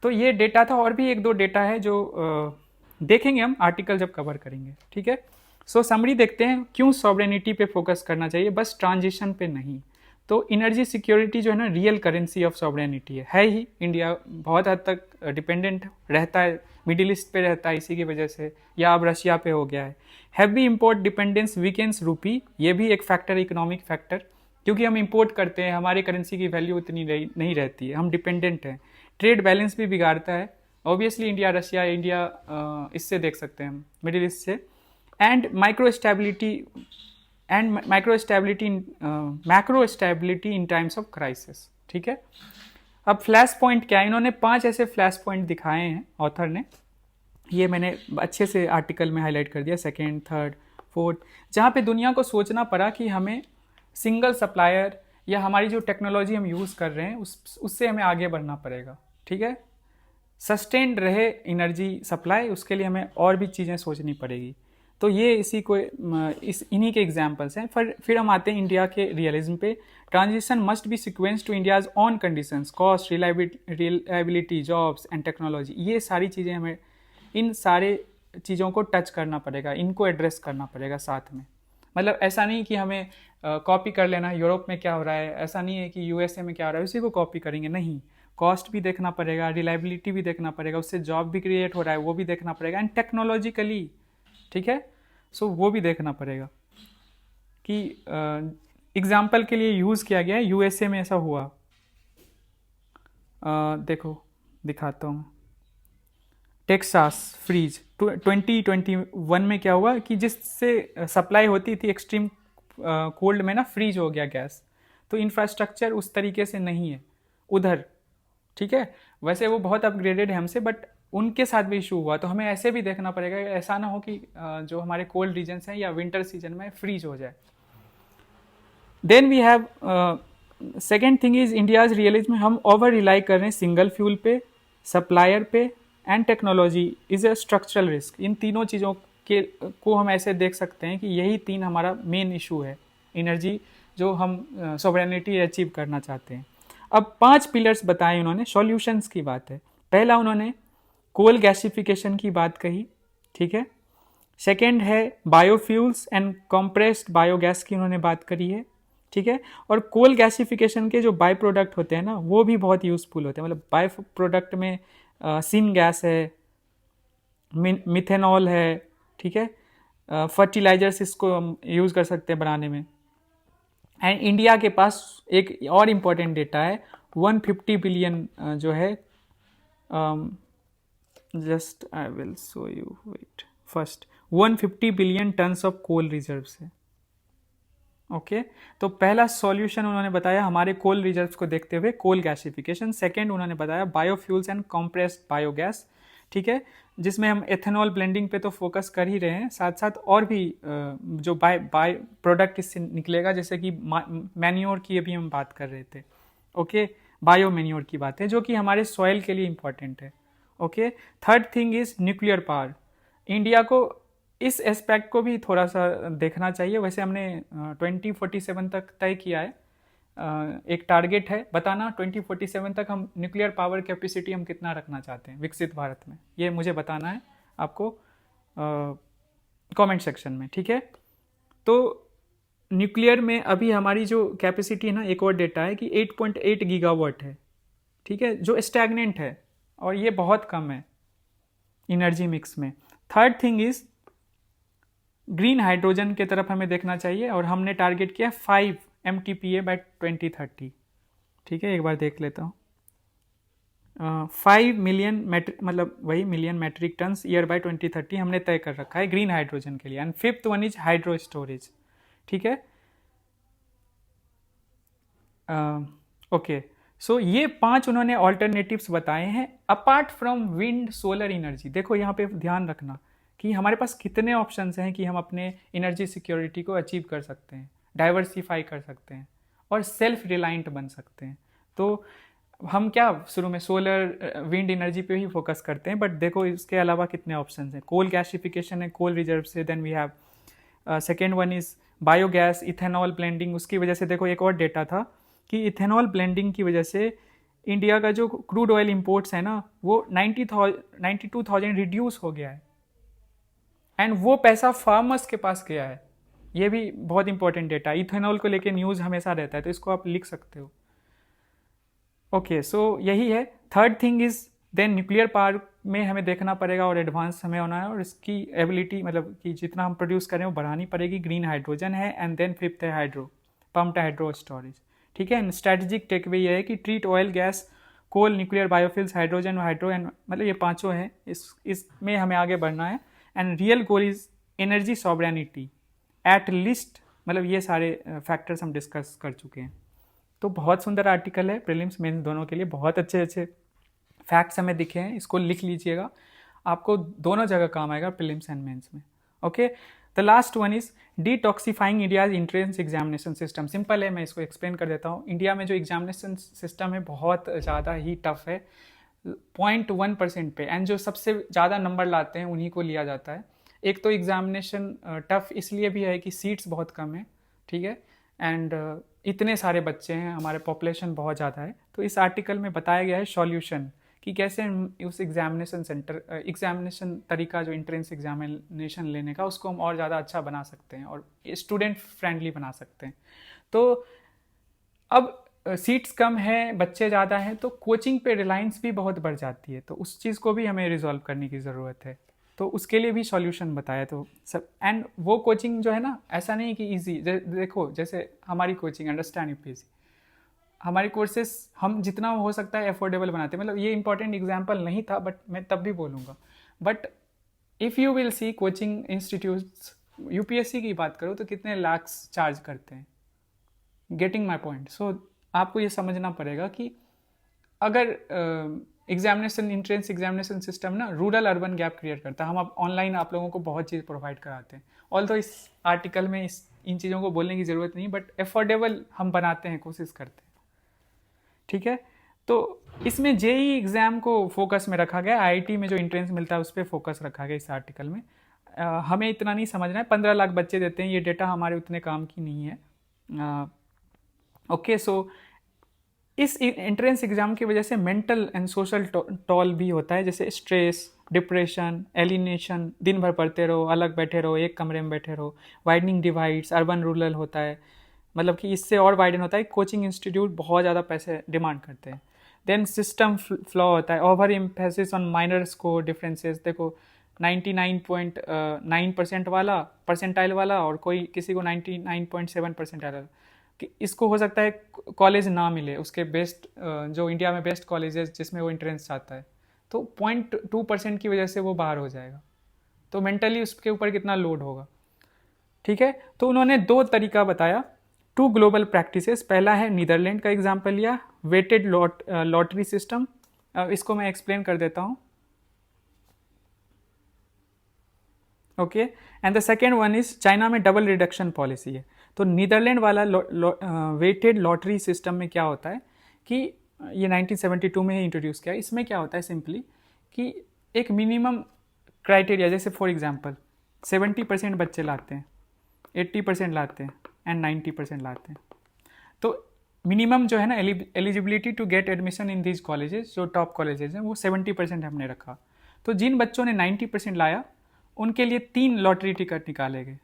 तो ये डेटा था, और भी एक दो डेटा है जो देखेंगे हम आर्टिकल जब कवर करेंगे, ठीक है। सो समरी देखते हैं, क्यों सॉवरेनिटी पे फोकस करना चाहिए, बस ट्रांजिशन पे नहीं। तो एनर्जी सिक्योरिटी जो है ना, रियल करेंसी ऑफ सॉवरेनिटी है ही। इंडिया बहुत हद तक डिपेंडेंट रहता है, मिडिल ईस्ट पे रहता है इसी की वजह से, या अब रशिया पे हो गया है। हैवी इंपोर्ट डिपेंडेंस वीकेंस रूपी, ये भी एक फैक्टर, इकोनॉमिक फैक्टर, क्योंकि हम इंपोर्ट करते हैं, हमारी करेंसी की वैल्यू उतनी नहीं रहती है, हम डिपेंडेंट हैं। ट्रेड बैलेंस भी बिगाड़ता है ऑब्वियसली, इंडिया इससे देख सकते हैं हम, मिडिल ईस्ट से। And macro stability in times of crisis, ठीक है। अब फ्लैश पॉइंट क्या है, इन्होंने 5 ऐसे फ्लैश पॉइंट दिखाए हैं ऑथर ने, ये मैंने अच्छे से आर्टिकल में हाईलाइट कर दिया, सेकेंड, थर्ड, फोर्थ, जहाँ पे दुनिया को सोचना पड़ा कि हमें सिंगल सप्लायर या हमारी जो टेक्नोलॉजी हम यूज़ कर रहे हैं उससे हमें आगे बढ़ना पड़ेगा, ठीक है। सस्टेन्ड रहे एनर्जी सप्लाई, उसके लिए हमें और भी चीज़ें सोचनी पड़ेगी। तो ये इन्हीं के एग्जाम्पल्स हैं। फिर हम आते हैं इंडिया के रियलिज्म पे। Transition must be sequence to India's own conditions, cost, reliability, jobs and technology. ये सारी चीज़ें हमें, इन सारे चीज़ों को टच करना पड़ेगा, इनको एड्रेस करना पड़ेगा साथ में। मतलब ऐसा नहीं कि हमें कॉपी कर लेना, यूरोप में क्या हो रहा है, ऐसा नहीं है कि यूएसए में क्या हो रहा है उसी को कॉपी करेंगे, नहीं। कॉस्ट भी देखना पड़ेगा, रिलायबिलिटी भी देखना पड़ेगा, उससे जॉब भी क्रिएट हो रहा है वो भी देखना पड़ेगा, एंड टेक्नोलॉजिकली, ठीक है। सो वो भी देखना पड़ेगा कि एग्जाम्पल के लिए यूज़ किया गया है, यूएसए में ऐसा हुआ। देखो दिखाता हूँ, टेक्सास फ्रीज 2021 में क्या हुआ कि जिससे सप्लाई होती थी एक्सट्रीम कोल्ड में ना, फ्रीज हो गया गैस। तो इंफ्रास्ट्रक्चर उस तरीके से नहीं है उधर, ठीक है। वैसे वो बहुत अपग्रेडेड है हमसे, बट उनके साथ भी इशू हुआ। तो हमें ऐसे भी देखना पड़ेगा, ऐसा ना हो कि जो हमारे कोल्ड रीजन्स हैं या विंटर सीजन में फ्रीज हो जाए। Then we have second thing is India's realism में हम ओवर रिलाई कर रहे हैं सिंगल फ्यूल पे, सप्लायर पे, and technology is a structural risk. इन तीनों चीज़ों को हम ऐसे देख सकते हैं कि यही तीन हमारा मेन इशू है एनर्जी जो हम सॉवरेनिटी अचीव करना चाहते हैं। अब 5 पिलर्स बताए उन्होंने, सॉल्यूशंस की बात है। पहला उन्होंने कोल गैसिफिकेशन की बात कही, ठीक है। सेकेंड है बायोफ्यूल्स एंड कॉम्प्रेस्ड बायोगैस की उन्होंने बात करी है, ठीक है। और कोल गैसिफिकेशन के जो बाय प्रोडक्ट होते हैं ना, वो भी बहुत यूजफुल होते हैं। मतलब बाय प्रोडक्ट में सिन गैस है, मिथेनॉल है, ठीक है, फर्टिलाइजर्स इसको हम यूज़ कर सकते हैं बनाने में। एंड इंडिया के पास एक और इम्पॉर्टेंट डेटा है, 150 बिलियन जो है, just I will show you, wait first, 150 billion tonnes of coal reserves है, ओके। तो पहला सॉल्यूशन उन्होंने बताया हमारे कोल रिजर्व्स को देखते हुए कोल गैसिफिकेशन। सेकेंड उन्होंने बताया बायोफ्यूल्स एंड कॉम्प्रेस्ड बायोगैस, ठीक है, जिसमें हम एथेनॉल ब्लेंडिंग पे तो फोकस कर ही रहे हैं, साथ साथ और भी जो बाय प्रोडक्ट इससे निकलेगा, जैसे कि मैन्योर की अभी हम बात कर रहे थे, ओके, बायो मैन्योर की बात है जो कि हमारे सॉइल के लिए इंपॉर्टेंट है, okay. Third thing is nuclear power. India को इस एस्पेक्ट को भी थोड़ा सा देखना चाहिए। वैसे हमने 2047 तक तय किया है, एक टारगेट है बताना 2047 तक हम न्यूक्लियर पावर कैपेसिटी हम कितना रखना चाहते हैं विकसित भारत में, ये मुझे बताना है आपको कमेंट सेक्शन में, ठीक है। तो न्यूक्लियर में अभी हमारी जो कैपेसिटी है ना, एक और डेटा है कि 8.8 गीगावाट है, ठीक है, जो स्टैग्नेंट है और ये बहुत कम है एनर्जी मिक्स में। Third thing is green hydrogen की तरफ हमें देखना चाहिए और हमने टारगेट किया 5 MTPA बाय 2030, ठीक है। एक बार देख लेता हूँ, 5 मिलियन मतलब वही million metric tonnes year by 2030 हमने तय कर रखा है ग्रीन हाइड्रोजन के लिए। And fifth one is hydro storage, ठीक है। ओके, सो ये 5 उन्होंने ऑल्टरनेटिव्स बताए हैं apart from wind solar energy. देखो यहाँ पे ध्यान रखना कि हमारे पास कितने ऑप्शंस हैं कि हम अपने एनर्जी सिक्योरिटी को अचीव कर सकते हैं, डाइवर्सिफाई कर सकते हैं और सेल्फ रिलायंट बन सकते हैं। तो हम क्या शुरू में सोलर विंड एनर्जी पे ही फोकस करते हैं, बट देखो इसके अलावा कितने ऑप्शन हैं। कोल गैसिफिकेशन है, कोल रिजर्व से, then we have second one is biogas, ethanol blending. उसकी वजह से देखो एक और डेटा था कि इथेनॉल ब्लेंडिंग की वजह से इंडिया का जो क्रूड ऑयल इंपोर्ट्स है ना वो 92,000 रिड्यूस हो गया है, एंड वो पैसा फार्मर्स के पास गया है। ये भी बहुत इंपॉर्टेंट डेटा, इथेनॉल को लेके न्यूज़ हमेशा रहता है, तो इसको आप लिख सकते हो। ओके, सो यही है। Third thing is then nuclear power में हमें देखना पड़ेगा और एडवांस हमें होना है और इसकी एबिलिटी मतलब कि जितना हम प्रोड्यूस करें वो बढ़ानी पड़ेगी। ग्रीन हाइड्रोजन है, एंड देन फिफ्थ है हाइड्रो पम्प्ड हाइड्रो स्टोरेज, ठीक है। स्ट्रेटेजिक टेकअवे ये है कि treat oil, gas, coal, nuclear, biofuels, hydrogen, hydro and मतलब ये पांचों हैं, इसमें हमें आगे बढ़ना है। And real goal is energy sovereignty at least, मतलब ये सारे फैक्टर्स हम डिस्कस कर चुके हैं। तो बहुत सुंदर आर्टिकल है, प्रीलिम्स मेंस दोनों के लिए बहुत अच्छे अच्छे फैक्ट्स हमें दिखे हैं, इसको लिख लीजिएगा, आपको दोनों जगह काम आएगा प्रीलिम्स एंड मेंस में। Okay, the last one is detoxifying India's entrance examination system. Simple है, मैं इसको एक्सप्लेन कर देता हूँ। इंडिया में जो एग्जामिनेशन सिस्टम है बहुत ज़्यादा ही टफ है, 0.1% पे, एंड जो सबसे ज़्यादा नंबर लाते हैं उन्हीं को लिया जाता है। एक तो एग्जामिनेशन टफ इसलिए भी है कि सीट्स बहुत कम है, ठीक है, एंड इतने सारे बच्चे हैं, हमारे पॉपुलेशन बहुत ज़्यादा है। तो इस आर्टिकल में बताया गया है सॉल्यूशन कि कैसे उस एग्जामिनेशन तरीका जो एंट्रेंस एग्जामिनेशन लेने का, उसको हम और ज़्यादा अच्छा बना सकते हैं और स्टूडेंट फ्रेंडली बना सकते हैं। तो अब सीट्स कम है, बच्चे ज़्यादा हैं, तो कोचिंग पे रिलायंस भी बहुत बढ़ जाती है, तो उस चीज़ को भी हमें रिजॉल्व करने की ज़रूरत है। तो उसके लिए भी सॉल्यूशन बताया तो सब। एंड वो कोचिंग जो है ना, ऐसा नहीं कि ईजी, देखो जैसे हमारी कोचिंग अंडरस्टैंड यूपीएससी, हमारी कोर्सेस हम जितना हो सकता है अफोर्डेबल बनाते हैं। मतलब ये इंपॉर्टेंट एग्जाम्पल नहीं था, बट मैं तब भी बोलूँगा। But if you will see coaching institutes, UPSC की बात करो तो कितने लाख्स चार्ज करते हैं। Getting my point. सो आपको ये समझना पड़ेगा कि अगर एग्जामिनेशन एंट्रेंस एग्जामिनेशन सिस्टम ना रूरल अर्बन गैप क्रिएट करता है। हम अब ऑनलाइन आप लोगों को बहुत चीज़ प्रोवाइड कराते हैं, ऑल्दो इस आर्टिकल में इन चीज़ों को बोलने की ज़रूरत नहीं, बट एफोर्डेबल हम बनाते हैं, कोशिश करते हैं, ठीक है। तो इसमें जेई एग्ज़ाम को फोकस में रखा गया, आईआईटी में जो एंट्रेंस मिलता है उस पर फोकस रखा गया इस आर्टिकल में। हमें इतना नहीं समझना है, 15 लाख बच्चे देते हैं, ये डेटा हमारे उतने काम की नहीं है। ओके, सो इस एंट्रेंस एग्जाम की वजह से मेंटल एंड सोशल टॉल भी होता है, जैसे स्ट्रेस, डिप्रेशन, एलिनेशन, दिन भर पढ़ते रहो, अलग बैठे रहो, एक कमरे में बैठे रहो, वाइडनिंग डिवाइड्स, अर्बन रूरल होता है, मतलब कि इससे और वाइडन होता है। कोचिंग इंस्टीट्यूट बहुत ज़्यादा पैसे डिमांड करते हैं। देन सिस्टम फ्लॉ होता है, over emphasis on minor score differences. देखो 99.9% वाला परसेंटाइल वाला और कोई किसी को 99.7 परसेंटाइल, कि इसको हो सकता है कॉलेज ना मिले उसके बेस्ट, जो इंडिया में बेस्ट कॉलेज है जिसमें वो एंट्रेंस चाहता है, तो 0.2% की वजह से वो बाहर हो जाएगा। तो मेंटली उसके ऊपर कितना लोड होगा, ठीक है। तो उन्होंने 2 तरीका बताया, 2 ग्लोबल प्रैक्टिसेस। पहला है नीदरलैंड का एग्जाम्पल लिया, वेटेड लॉटरी सिस्टम। इसको मैं एक्सप्लेन कर देता हूँ। Okay, and the second one is China में डबल रिडक्शन पॉलिसी है। तो नीदरलैंड वाला वेटेड लॉटरी सिस्टम में क्या होता है कि ये 1972 में ही इंट्रोड्यूस किया। इसमें क्या होता है सिंपली कि एक मिनिमम क्राइटेरिया, जैसे फॉर एग्जांपल 70% बच्चे लाते हैं, 80% लाते हैं एंड 90% लाते हैं, तो मिनिमम जो है ना eligibility to get admission in these colleges, जो टॉप कॉलेजेस हैं, वो 70% हमने रखा। तो जिन बच्चों ने 90% लाया उनके लिए 3 लॉटरी टिकट निकाले गए,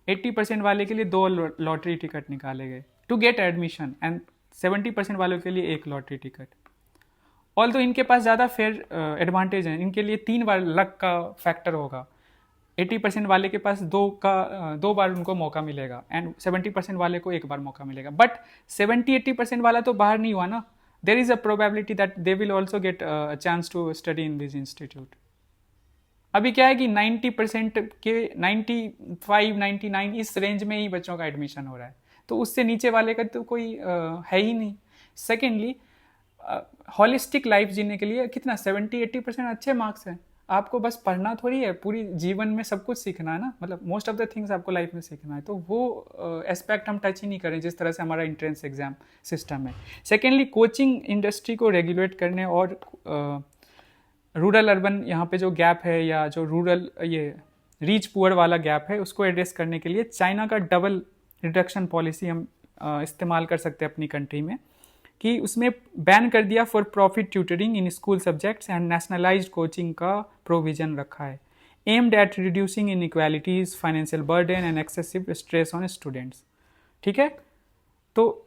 80% वाले के लिए 2 लॉटरी टिकट निकाले गए टू गेट एडमिशन, एंड 70% वालों के लिए 1 लॉटरी टिकट। ऑल तो इनके पास ज़्यादा फेयर एडवांटेज है, इनके लिए 3 बार लक का फैक्टर होगा। 80% वाले के पास 2 बार उनको मौका मिलेगा एंड 70% वाले को 1 बार मौका मिलेगा। बट 70-80% वाला तो बाहर नहीं हुआ ना, there is a probability that they will also get a chance to study in this institute. अभी क्या है कि 90% के 95-99 इस रेंज में ही बच्चों का एडमिशन हो रहा है, तो उससे नीचे वाले का तो कोई है ही नहीं। सेकेंडली, हॉलिस्टिक लाइफ जीने के लिए कितना 70-80% अच्छे मार्क्स हैं। आपको बस पढ़ना थोड़ी है, पूरी जीवन में सब कुछ सीखना है ना, मतलब मोस्ट ऑफ द थिंग्स आपको लाइफ में सीखना है, तो वो एस्पेक्ट हम टच ही नहीं करें जिस तरह से हमारा एंट्रेंस एग्जाम सिस्टम है। सेकेंडली, कोचिंग इंडस्ट्री को रेगुलेट करने और रूरल अर्बन यहाँ पे जो गैप है, या जो रूरल ये रीच पुअर वाला गैप है, उसको एड्रेस करने के लिए चाइना का डबल रिडक्शन पॉलिसी हम इस्तेमाल कर सकते हैं अपनी कंट्री में, कि उसमें बैन कर दिया for profit tutoring in school subjects and nationalised coaching का प्रोविजन रखा है, aimed at reducing inequalities, financial burden and excessive stress on students. ठीक है, तो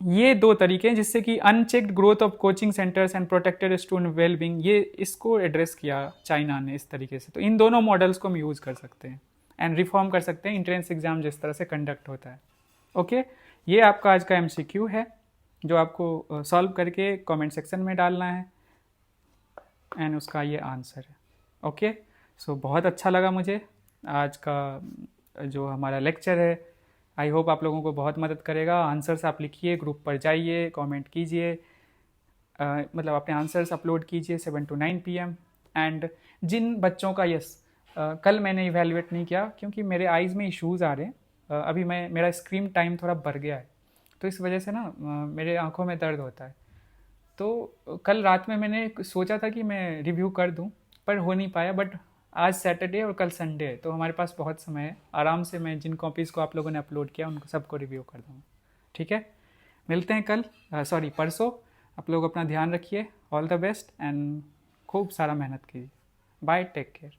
ये 2 तरीके हैं जिससे कि unchecked growth of coaching centres and protected student wellbeing, ये इसको एड्रेस किया चाइना ने इस तरीके से। तो इन दोनों मॉडल्स को हम यूज़ कर सकते हैं एंड रिफॉर्म कर सकते हैं एंट्रेंस एग्जाम जिस तरह से कंडक्ट होता है। ओके, ये आपका आज का MCQ है जो आपको सॉल्व करके कमेंट सेक्शन में डालना है एंड उसका ये आंसर है। ओके, सो बहुत अच्छा लगा मुझे आज का जो हमारा लेक्चर है, आई होप आप लोगों को बहुत मदद करेगा। आंसर्स आप लिखिए, ग्रुप पर जाइए, कमेंट कीजिए, मतलब अपने आंसर्स अपलोड कीजिए 7 to 9 PM। एंड जिन बच्चों का कल मैंने इवैल्यूएट नहीं किया क्योंकि मेरे आइज़ में इश्यूज़ आ रहे हैं, अभी मेरा स्क्रीन टाइम थोड़ा बढ़ गया है, तो इस वजह से ना मेरे आँखों में दर्द होता है। तो कल रात में मैंने सोचा था कि मैं रिव्यू कर दूं, पर हो नहीं पाया। बट आज सैटरडे और कल संडे है, तो हमारे पास बहुत समय है, आराम से मैं जिन कॉपीज़ को आप लोगों ने अपलोड किया उनको सबको रिव्यू कर दूँगा। ठीक है, मिलते हैं कल, परसों। आप लोग अपना ध्यान रखिए, ऑल द बेस्ट एंड खूब सारा मेहनत कीजिए। Bye, take care.